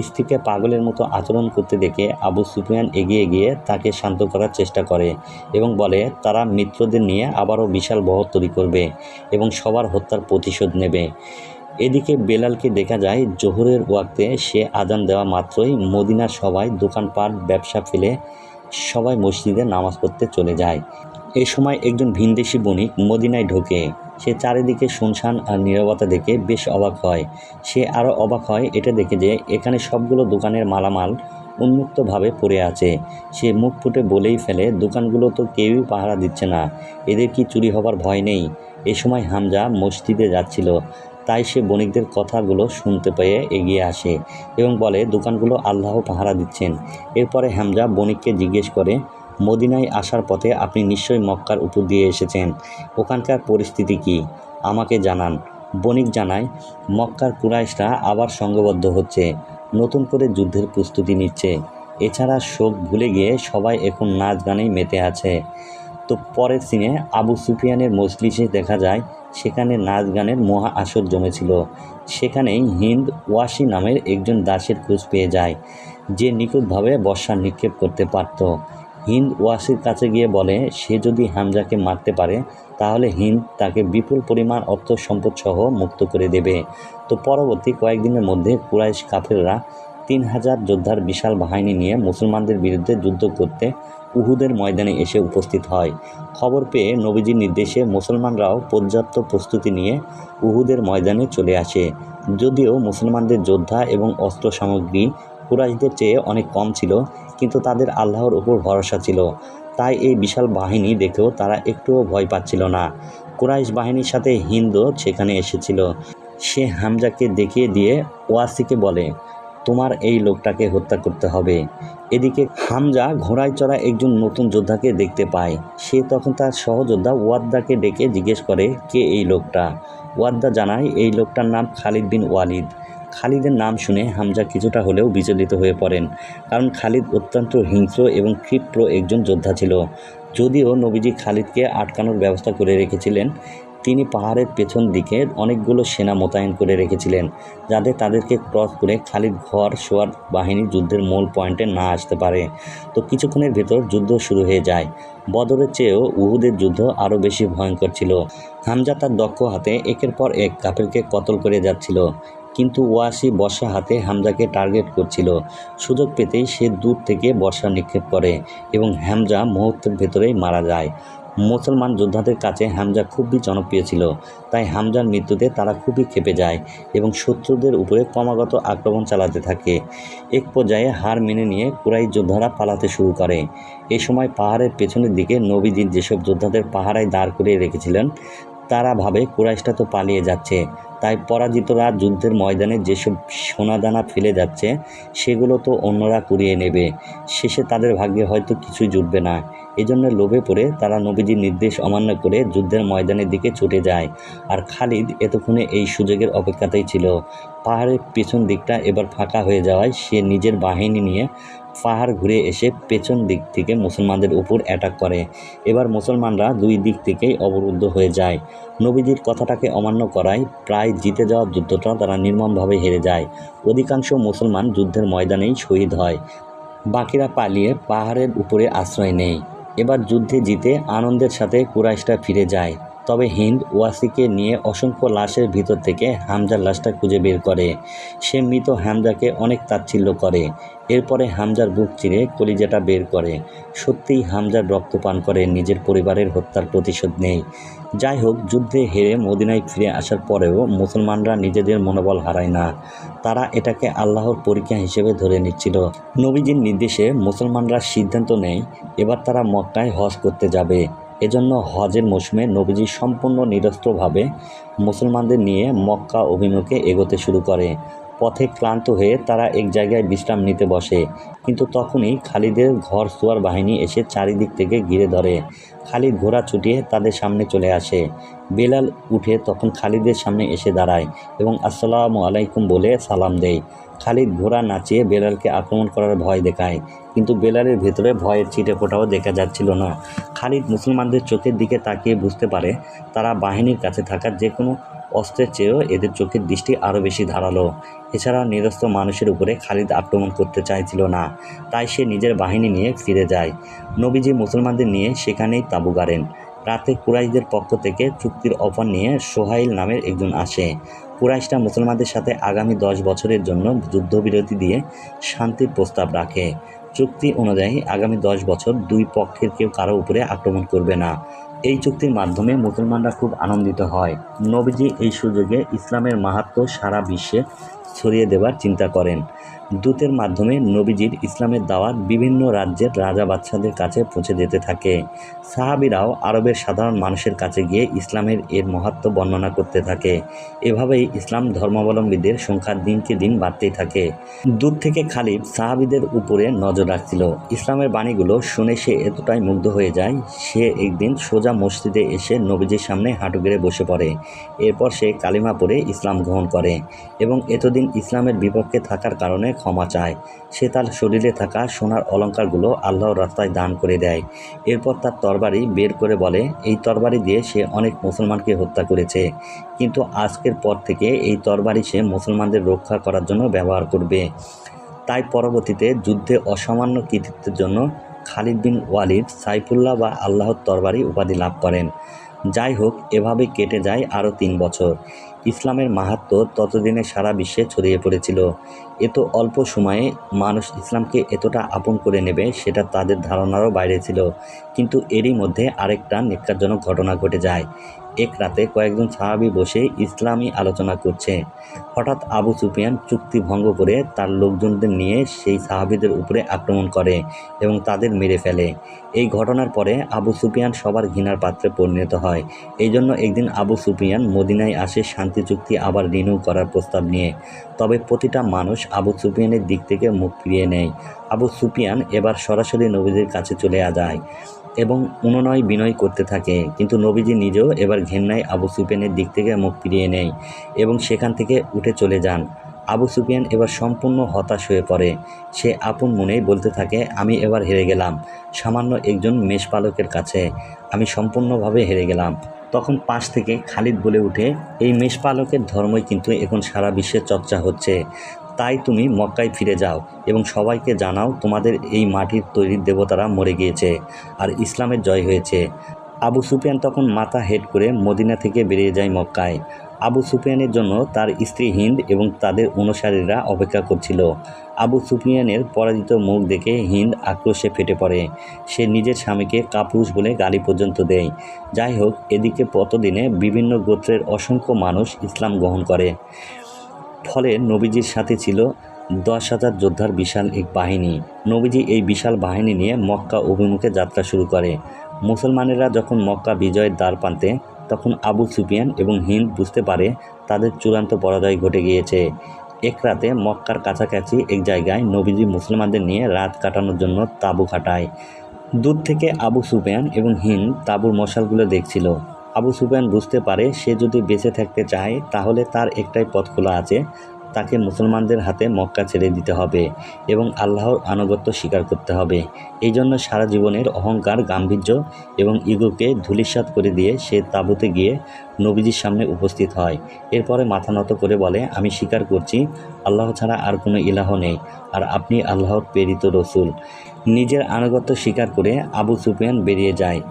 স্ত্রীকে পাগলের মতো আচরণ করতে দেখে আবু সুফিয়ান এগিয়ে গিয়ে তাকে শান্ত করার চেষ্টা করে এবং বলে তারা মিত্রদের নিয়ে আবারও বিশাল বহর তৈরি করবে এবং সবার হত্যার প্রতিশোধ নেবে। এদিকে বেলালকে দেখা যায় জোহরের ওয়াক্তে সে আজান দেওয়া মাত্রই মদিনার সবাই দোকানপাট ব্যবসা ফেলে সবাই মসজিদে নামাজ পড়তে চলে যায়। এ সময় একজন ভিনদেশি বণিক মদিনায় ঢোকে। সে চারিদিকে শুনশান আর নীরবতা দেখে বেশ অবাক হয়। সে আরও অবাক হয় এটা দেখে যে এখানে সবগুলো দোকানের মালামাল উন্মুক্তভাবে পড়ে আছে। সে মুখ ফুটে বলেই ফেলে, দোকানগুলো তো কেউই পাহারা দিচ্ছে না, এদের কি চুরি হবার ভয় নেই? এ সময় হামজা মসজিদে যাচ্ছিল, তাই সে বণিকদের কথাগুলো শুনতে পেয়ে এগিয়ে আসে এবং বলে দোকানগুলো আল্লাহ পাহারা দিচ্ছেন। এরপরে হামজা বণিককে জিজ্ঞেস করে, মদিনায় আসার পথে আপনি নিশ্চয়ই মক্কার উপর দিয়ে এসেছেন, ওখানকার পরিস্থিতি কি আমাকে জানান। বণিক জানায়, মক্কার কুরাইশরা আবার সংঘবদ্ধ হচ্ছে, নতুন করে যুদ্ধের প্রস্তুতি নিচ্ছে। এছাড়া শোক ভুলে গিয়ে সবাই এখন নাচ গানেই মেতে আছে। তো পরের সিনে আবু সুফিয়ানের মজলিসে দেখা যায় সেখানে নাচ গানের মহা আসর জমেছিল। সেখানেই হিন্দ ওয়াসি নামের একজন দাসের খোঁজ পেয়ে যায়, যে নিখুঁতভাবে বর্ষা নিক্ষেপ করতে পারত। হিন্দ ওয়াসির কাছে গিয়ে বলে সে যদি হামজাকে মারতে পারে তাহলে হিন্দ তাকে বিপুল পরিমাণ অর্থ সম্পদ সহ মুক্ত করে দেবে। তো পরবর্তী কয়েকদিনের মধ্যে কুরাইশ কাফেররা 3000 যোদ্ধার বিশাল বাহিনী নিয়ে মুসলমানদের বিরুদ্ধে যুদ্ধ করতে উহুদের ময়দানে এসে উপস্থিত হয়। খবর পেয়ে নবীজির নির্দেশে মুসলমানরাও পর্যাপ্ত প্রস্তুতি নিয়ে উহুদের ময়দানে চলে আসে। যদিও মুসলমানদের যোদ্ধা এবং অস্ত্র সামগ্রী কুরাইশদের চেয়ে অনেক কম ছিল, কিন্তু তাদের আল্লাহর উপর ভরসা ছিল, তাই এই বিশাল বাহিনী দেখেও তারা একটুও ভয় পাচ্ছিল না। কুরাইশ বাহিনীর সাথে হিন্দও সেখানে এসেছিল। সে হামজাকে দেখিয়ে দিয়ে ওয়াসিকে বলে, তোমার এই লোকটাকে হত্যা করতে হবে। এদিকে হামজা ঘোড়ায় চড়া একজন নতুন যোদ্ধাকে দেখতে পায়। সে তখন তার সহযোদ্ধা ওয়াদ্দাকে ডেকে জিজ্ঞেস করে, কে এই লোকটা? ওয়াদ্দা জানায় এই লোকটার নাম খালিদ বিন ওয়ালিদ। খালিদের নাম শুনে হামজা কিছুটা হলেও বিচলিত হয়ে পড়েন, কারণ খালিদ অত্যন্ত হিংস্র এবং ক্ষিপ্র একজন যোদ্ধা ছিল। যদিও নবীজি খালিদকে আটকানোর ব্যবস্থা করে রেখেছিলেন, তিনি পাহাড়ের পেছন দিকে অনেকগুলো সেনা মোতায়েন করে রেখেছিলেন, যাতে তাদেরকে ক্রস করে খালিদ ঘর সোয়ার বাহিনী যুদ্ধের মূল পয়েন্টে না আসতে পারে। তো কিছুক্ষণের ভেতর যুদ্ধ শুরু হয়ে যায়। বদরের চেয়েও উহুদের যুদ্ধ আরও বেশি ভয়ঙ্কর ছিল। হামজা তার দক্ষ হাতে একের পর এক কাফেরকে কতল করে যাচ্ছিল, কিন্তু ওয়াসি বর্ষা হাতে হামজাকে টার্গেট করছিল। সুযোগ পেতেই সে দূর থেকে বর্ষা নিক্ষেপ করে এবং হামজা মুহূর্তের ভেতরেই মারা যায়। মুসলমান যোদ্ধাদের কাছে হামজা খুবই জনপ্রিয় ছিল, তাই হামজার মৃত্যুতে তারা খুবই ক্ষেপে যায় এবং শত্রুদের উপরে ক্রমাগত আক্রমণ চালাতে থাকে। এক পর্যায়ে হার মেনে নিয়ে কুরাইশ যোদ্ধারা পালাতে শুরু করে। এ সময় পাহাড়ের পেছনের দিকে নবীজি যেসব যোদ্ধাদের পাহারায় দাঁড় করিয়ে রেখেছিলেন, তারা ভাবে কুরাইশটা তো পালিয়ে যাচ্ছে, তাই পরাজিতরা যুদ্ধের ময়দানে যেসব সোনাদানা ফেলে যাচ্ছে সেগুলো তো অন্যরা কুড়িয়ে নেবে। শেষে তাদের ভাগ্যে হয়তো কিছুই জুটবে না। এজন্য লোভে পড়ে তারা নবীজির নির্দেশ অমান্য করে যুদ্ধের ময়দানের দিকে ছুটে যায়। আর খালিদ এতক্ষণে এই সুযোগের অপেক্ষাতেই ছিল। পাহাড়ের পেছন দিকটা এবার ফাঁকা হয়ে যাওয়ায় সে নিজের বাহিনী নিয়ে পাহাড় ঘুরে এসে পেছন দিক থেকে মুসলমানদের উপর অ্যাটাক করে। এবার মুসলমানরা দুই দিক থেকেই অবরুদ্ধ হয়ে যায়। নবীজির কথাটাকে অমান্য করায় প্রায় জিতে যাওয়া যুদ্ধটা তারা নির্মমভাবে হেরে যায়। অধিকাংশ মুসলমান যুদ্ধের ময়দানেই শহীদ হয়, বাকিরা পালিয়ে পাহাড়ের উপরে আশ্রয় নেয়। এবার যুদ্ধে জিতে আনন্দের সাথে কুরাইশরা ফিরে যায়। তবে হিন্দ ওয়াসিকে নিয়ে অসংখ্য লাশের ভিতর থেকে হামজার লাশটা খুঁজে বের করে। সে মৃত হামজাকে অনেক তাচ্ছিল্য করে। এরপরে হামজার বুক চিরে কলিজাটা বের করে। সত্যিই হামজার রক্তপান করে নিজের পরিবারের হত্যার প্রতিশোধ নেয়। যাই হোক, যুদ্ধে হেরে মদিনায় ফিরে আসার পরেও মুসলমানরা নিজেদের মনোবল হারায় না। তারা এটাকে আল্লাহর পরীক্ষা হিসেবে ধরে নিচ্ছিল। নবীজির নির্দেশে মুসলমানরা সিদ্ধান্ত নেয় এবার তারা মক্কায় হজ করতে যাবে। এজন্য হজের মৌসুমে নবীজি সম্পূর্ণ নিরস্ত্রভাবে মুসলমানদের নিয়ে মক্কা অভিমুখে এগোতে শুরু করে। পথে ক্লান্ত হয়ে তারা এক জায়গায় বিশ্রাম নিতে বসে, কিন্তু তখনই খালিদের ঘোড়সওয়ার বাহিনী এসে চারিদিক থেকে ঘিরে ধরে। খালিদ ঘোড়া ছুটিয়ে তাদের সামনে চলে আসে। বেলাল উঠে তখন খালিদের সামনে এসে দাঁড়ায় এবং আসসালামু আলাইকুম বলে সালাম দেয়। খালিদ ঘোড়া নাচিয়ে বেলালকে আক্রমণ করার ভয় দেখায়, কিন্তু বেলালের ভেতরে ভয়ের ছিটেফোঁটাও দেখা যাচ্ছিল না। খালিদ মুসলমানদের চোখের দিকে তাকিয়ে বুঝতে পারে তারা বাহিনীর কাছে থাকা যে কোনো অস্ত্রের চেয়েও এদের চোখের দৃষ্টি আরও বেশি ধারালো। এছাড়া নিরস্ত্র মানুষের উপরে খালিদ আক্রমণ করতে চাইছিল না, তাই সে নিজের বাহিনী নিয়ে ফিরে যায়। নবীজি মুসলমানদের নিয়ে সেখানেই তাঁবু গাড়েন। রাতে কুরাইশদের পক্ষ থেকে চুক্তির অফার নিয়ে সোহাইল নামের একজন আসে। কুরাইশরা মুসলমানদের সাথে আগামী 10 বছরের জন্য যুদ্ধবিরতি দিয়ে শান্তির প্রস্তাব রাখে। চুক্তি অনুযায়ী আগামী 10 বছর দুই পক্ষের কেউ কারো উপরে আক্রমণ করবে না। এই চুক্তির মাধ্যমে মুসলমানরা খুব আনন্দিত হয়। নবীজি এই সুযোগে ইসলামের মাহাত্ম্য সারা বিশ্বে ছড়িয়ে দেবার চিন্তা করেন। দূতের মাধ্যমে নবীজির ইসলামের দাওয়াত বিভিন্ন রাজ্যের রাজা বাদশাদের কাছে পৌঁছে যেতে থাকে। সাহাবীরাও আরবের সাধারণ মানুষের কাছে গিয়ে ইসলামের এর মাহাত্ম্য বর্ণনা করতে থাকে। এভাবেই ইসলাম ধর্মাবলম্বীদের সংখ্যা দিনকে দিন বাড়তেই থাকে। দূর থেকে খালিদ সাহাবীদের উপরে নজর রাখছিল। ইসলামের বাণীগুলো শুনে সে এতটাই মুগ্ধ হয়ে যায়, সে একদিন সোজা মসজিদে এসে নবীজির সামনে হাঁটু গেড়ে বসে পড়ে। এরপর সে কালিমা পড়ে ইসলাম গ্রহণ করে এবং এতদিন ইসলামের বিপক্ষে থাকার কারণে ক্ষমা চায়। সে তার শরীরে থাকা সোনার অলঙ্কারগুলো আল্লাহর রাস্তায় দান করে দেয়। এরপর তার তরবারি বের করে বলে, এই তরবারি দিয়ে সে অনেক মুসলমানকে হত্যা করেছে, কিন্তু আজকের পর থেকে এই তরবারি সে মুসলমানদের রক্ষা করার জন্য ব্যবহার করবে। তাই পরবর্তীতে যুদ্ধে অসামান্য কৃতিত্বের জন্য খালিদ বিন ওয়ালিদ সাইফুল্লাহ বা আল্লাহর তরবারি উপাধি লাভ করেন। যাই হোক, এভাবে কেটে যায় আরও 3 বছর। ইসলামের মাহাত্ম্য ততদিনে সারা বিশ্বে ছড়িয়ে পড়েছিল। এত অল্প সময়ে মানুষ ইসলামকে এতটা আপন করে নেবে সেটা তাদের ধারণারও বাইরে ছিল। কিন্তু এরই মধ্যে আরেকটা ন্যক্কারজনক ঘটনা ঘটে যায়। এক রাতে কয়েকজন সাহাবী বসে ইসলামী আলোচনা করছে। হঠাৎ আবু সুফিয়ান চুক্তি ভঙ্গ করে তার লোকজনদের নিয়ে সেই সাহাবীদের উপরে আক্রমণ করে এবং তাদের মেরে ফেলে। এই ঘটনার পরে আবু সুফিয়ান সবার ঘৃণার পাত্রে পরিণত হয়। এই জন্য একদিন আবু সুফিয়ান মদিনায় আসে শান্তি চুক্তি আবার রিনিউ করার প্রস্তাব নিয়ে। তবে প্রতিটা মানুষ আবু সুফিয়ানের দিক থেকে মুখ ফিরিয়ে নেয়। আবু সুফিয়ান এবার সরাসরি নবীজির কাছে চলে যায় এবং অনুনয় বিনয় করতে থাকে, কিন্তু নবীজি নিজেও এবার ঘেন্নায় আবু সুফিয়ানের দিক থেকে মুখ ফিরিয়ে নেয় এবং সেখান থেকে উঠে চলে যান। আবু সুফিয়ান এবার সম্পূর্ণ হতাশ হয়ে পড়ে। সে আপন মনেই বলতে থাকে, আমি এবার হেরে গেলাম সামান্য একজন মেষপালকের কাছে, আমি সম্পূর্ণভাবে হেরে গেলাম। তখন পাশ থেকে খালিদ বলে ওঠে, এই মেষপালকের ধর্মই কিন্তু এখন সারা বিশ্বে চর্চা হচ্ছে। তাই তুমি মক্কায় ফিরে যাও এবং সবাইকে জানাও তোমাদের এই মাটির তৈরি দেবতারা মরে গিয়েছে আর ইসলামের জয় হয়েছে। আবু সুফিয়ান তখন মাথা হেট করে মদিনা থেকে বেরিয়ে যায় মক্কায়। আবু সুফিয়ানের জন্য তার স্ত্রী হিন্দ এবং তাদের অনুসারীরা অপেক্ষা করছিল। আবু সুফিয়ানের পরাজিত মুখ দেখে হিন্দ আক্রোশে ফেটে পড়ে। সে নিজের স্বামীকে কাপুরুষ বলে গালি পর্যন্ত দেয়। যাই হোক, এদিকে ততদিনে বিভিন্ন গোত্রের অসংখ্য মানুষ ইসলাম গ্রহণ করে। ফলে নবীজির সাথে ছিল 10,000 যোদ্ধার বিশাল এক বাহিনী। নবীজি এই বিশাল বাহিনী নিয়ে মক্কা অভিমুখে যাত্রা শুরু করে। মুসলমানেরা যখন মক্কা বিজয়ের দ্বার প্রান্তে, তখন আবু সুফিয়ান এবং হিন্দ বুঝতে পারে তাদের চূড়ান্ত পরাজয় ঘটে গিয়েছে। এক রাতে মক্কার কাছাকাছি এক জায়গায় নবীজি মুসলমানদের নিয়ে রাত কাটানোর জন্য তাঁবু খাটায়। দূর থেকে আবু সুফিয়ান এবং হিন্দ তাঁবুর মশালগুলো দেখছিল। আবু সুফিয়ান বুঝতে পারে সে যদি বেঁচে থাকতে চায় তাহলে তার একটাই পথ খোলা আছে, তাকে মুসলমানদের হাতে মক্কা ছেড়ে দিতে হবে এবং আল্লাহর আনুগত্য স্বীকার করতে হবে। এই জন্য সারা জীবনের অহংকার, গাম্ভীর্য এবং ইগোকে ধূলিসাৎ করে দিয়ে সে তাঁবুতে গিয়ে নবীজির সামনে উপস্থিত হয়। এরপরে মাথা নত করে বলে, আমি স্বীকার করছি আল্লাহ ছাড়া আর কোনো ইলাহ নেই, আর আপনি আল্লাহর প্রেরিত রসুল। নিজের আনুগত্য স্বীকার করে আবু সুফিয়ান বেরিয়ে যায়।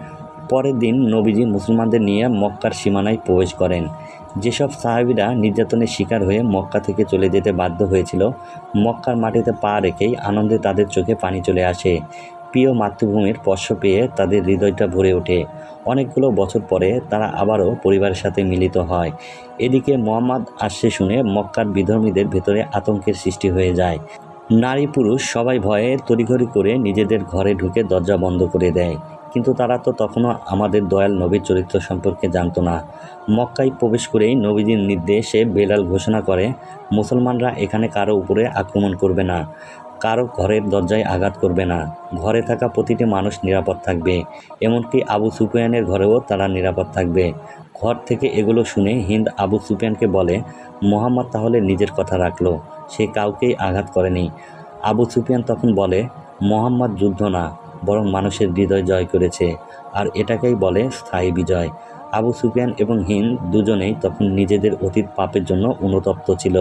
পরের দিন নবীজি মুসলমানদের নিয়ে মক্কার সীমানায় প্রবেশ করেন। যেসব সাহাবীরা নির্যাতনের শিকার হয়ে মক্কা থেকে চলে যেতে বাধ্য হয়েছিল, মক্কার মাটিতে পা রেখেই আনন্দে তাদের চোখে পানি চলে আসে। প্রিয় মাতৃভূমির স্পর্শ পেয়ে তাদের হৃদয়টা ভরে ওঠে। অনেকগুলো বছর পরে তারা আবারও পরিবারের সাথে মিলিত হয়। এদিকে মুহাম্মদ আসছে শুনে মক্কার বিধর্মীদের ভেতরে আতঙ্কের সৃষ্টি হয়ে যায়। নারী পুরুষ সবাই ভয়ে তড়িঘড়ি করে নিজেদের ঘরে ঢুকে দরজা বন্ধ করে দেয়। কিন্তু তারা তো তখনও আমাদের দয়াল নবীর চরিত্র সম্পর্কে জানত না। মক্কায় প্রবেশ করেই নবীজির নির্দেশে বেলাল ঘোষণা করে, মুসলমানরা এখানে কারো উপরে আক্রমণ করবে না, কারো ঘরের দরজায় আঘাত করবে না, ঘরে থাকা প্রতিটি মানুষ নিরাপদ থাকবে, এমনকি আবু সুফিয়ানের ঘরেও তারা নিরাপদ থাকবে। ঘর থেকে এগুলো শুনে হিন্দ আবু সুফিয়ানকে বলে, মুহাম্মদ তাহলে নিজের কথা রাখলো, সে কাউকেই আঘাত করেনি। আবু সুফিয়ান তখন বলে, মুহাম্মদ যুদ্ধ না, বরং মানুষের হৃদয় জয় করেছে, আর এটাকেই বলে স্থায়ী বিজয়। আবু সুফিয়ান এবং হিন্দ দুজনেই তখন নিজেদের অতীত পাপের জন্য অনুতপ্ত ছিল।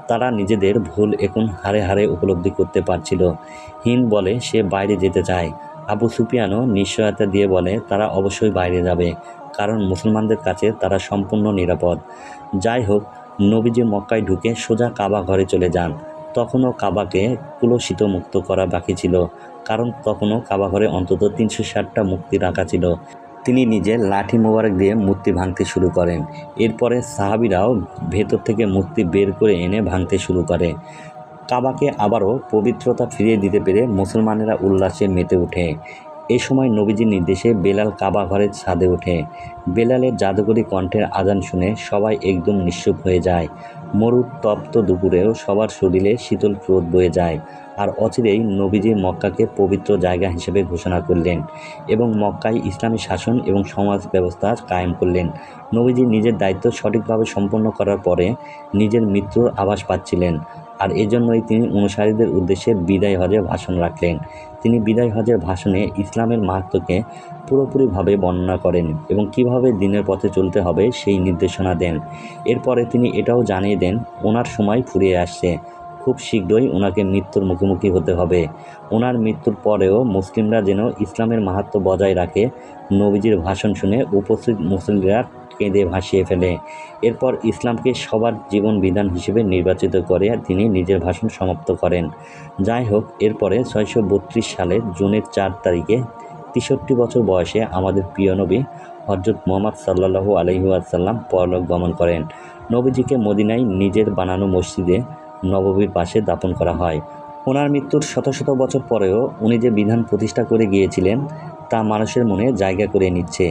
তারা নিজেদের ভুল এখন হাড়ে হাড়ে উপলব্ধি করতে পারছিল। হিন্দ বলে সে বাইরে যেতে চায়। আবু সুফিয়ানও নিশ্চয়তা দিয়ে বলে তারা অবশ্যই বাইরে যাবে, কারণ মুসলমানদের কাছে তারা সম্পূর্ণ নিরাপদ। যাই হোক, নবীজি মক্কায় ঢুকে সোজা কাবা ঘরে চলে যান। তখনও কাবাকে কুলসিত মুক্ত করা বাকি ছিল, কারণ তখনও কাবা ঘরে অন্তত 360টা মূর্তি রাখা ছিল। তিনি নিজে লাঠি মোবারক দিয়ে মূর্তি ভাঙতে শুরু করেন। এরপরে সাহাবীরাও ভেতর থেকে মূর্তি বের করে এনে ভাঙতে শুরু করে। কাবাকে আবারও পবিত্রতা ফিরিয়ে দিতে পেরে মুসলমানেরা উল্লাসে মেতে ওঠে। এই সময় নবীজির নির্দেশে বেলাল কাবা ঘরের ছাদে ওঠে। বেলালের জাদুকরী কণ্ঠের আজান শুনে সবাই একদম নিশ্চুপ হয়ে যায়। মরুতপ্ত দুপুরেও সবার শরীরে শীতল রোদ বয়ে যায়। আর অচিরেই নবীজি মক্কাকে পবিত্র জায়গা হিসেবে ঘোষণা করলেন এবং মক্কায় ইসলামী শাসন এবং সমাজ ব্যবস্থা কায়েম করলেন। নবীজি নিজের দায়িত্ব সঠিকভাবে সম্পন্ন করার পরে নিজের মৃত্যুর আভাস পাচ্ছিলেন, আর এজন্যই তিনি অনুসারীদের উদ্দেশ্যে বিদায় হজে ভাষণ রাখলেন। তিনি বিদায় হজের ভাষণে ইসলামের মাহাত্ম্যকে পুরোপুরিভাবে বর্ণনা করেন এবং কিভাবে দিনের পথে চলতে হবে সেই নির্দেশনা দেন। এরপরে তিনি এটাও জানিয়ে দেন ওনার সময় ফুরিয়ে আসছে, খুব শীঘ্রই ওনাকে মৃত্যুর মুখোমুখি হতে হবে। ওনার মৃত্যুর পরেও মুসলিমরা যেন ইসলামের মাহাত্ম্য বজায় রাখে। নবীজির ভাষণ শুনে উপস্থিত মুসলিমরা কেঁদে ভাসিয়ে ফেলে। এরপর ইসলামকে সবার জীবন বিধান হিসেবে নির্বাচিত করে তিনি নিজের ভাষণ সমাপ্ত করেন। যাই হোক, এরপরে 632 সালের জুনের 4 তারিখে 63 বছর বয়সে আমাদের প্রিয় নবী হযরত মুহাম্মদ সাল্লাল্লাহু আলাইহি ওয়াসাল্লাম পরলোক গমন করেন। নবীজিকে মদিনায় নিজের বানানো মসজিদে নববীর পাশে দাফন করা হয়। ওনার মৃত্যুর শত শত বছর পরেও উনি যে বিধান প্রতিষ্ঠা করে গিয়েছিলেন তা মানুষের মনে জায়গা করে নিচ্ছে।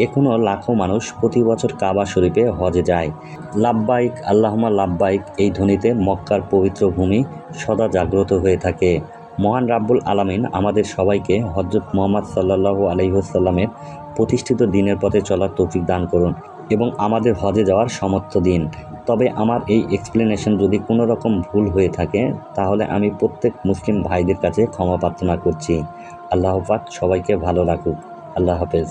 এখনও লাখো মানুষ প্রতি বছর কাবা শরীফে হজে যায়। লাব্বাইক আল্লাহুম্মা লাব্বাইক এই ধ্বনিতে মক্কার পবিত্র ভূমি সদা জাগ্রত হয়ে থাকে। মহান রাব্বুল আলামিন আমাদের সবাইকে হযরত মুহাম্মদ সাল্লাল্লাহু আলাইহি ওয়াসাল্লামের প্রতিষ্ঠিত দিনের পথে চলার তৌফিক দান করুন এবং আমাদের হজে যাওয়ার সামর্থ্য দিন। তবে আমার এই এক্সপ্লেনেশন যদি কোনো রকম ভুল হয়ে থাকে তাহলে আমি প্রত্যেক মুসলিম ভাইদের কাছে ক্ষমা প্রার্থনা করছি। আল্লাহ পাক সবাইকে ভালো রাখুক। আল্লাহ হাফেজ।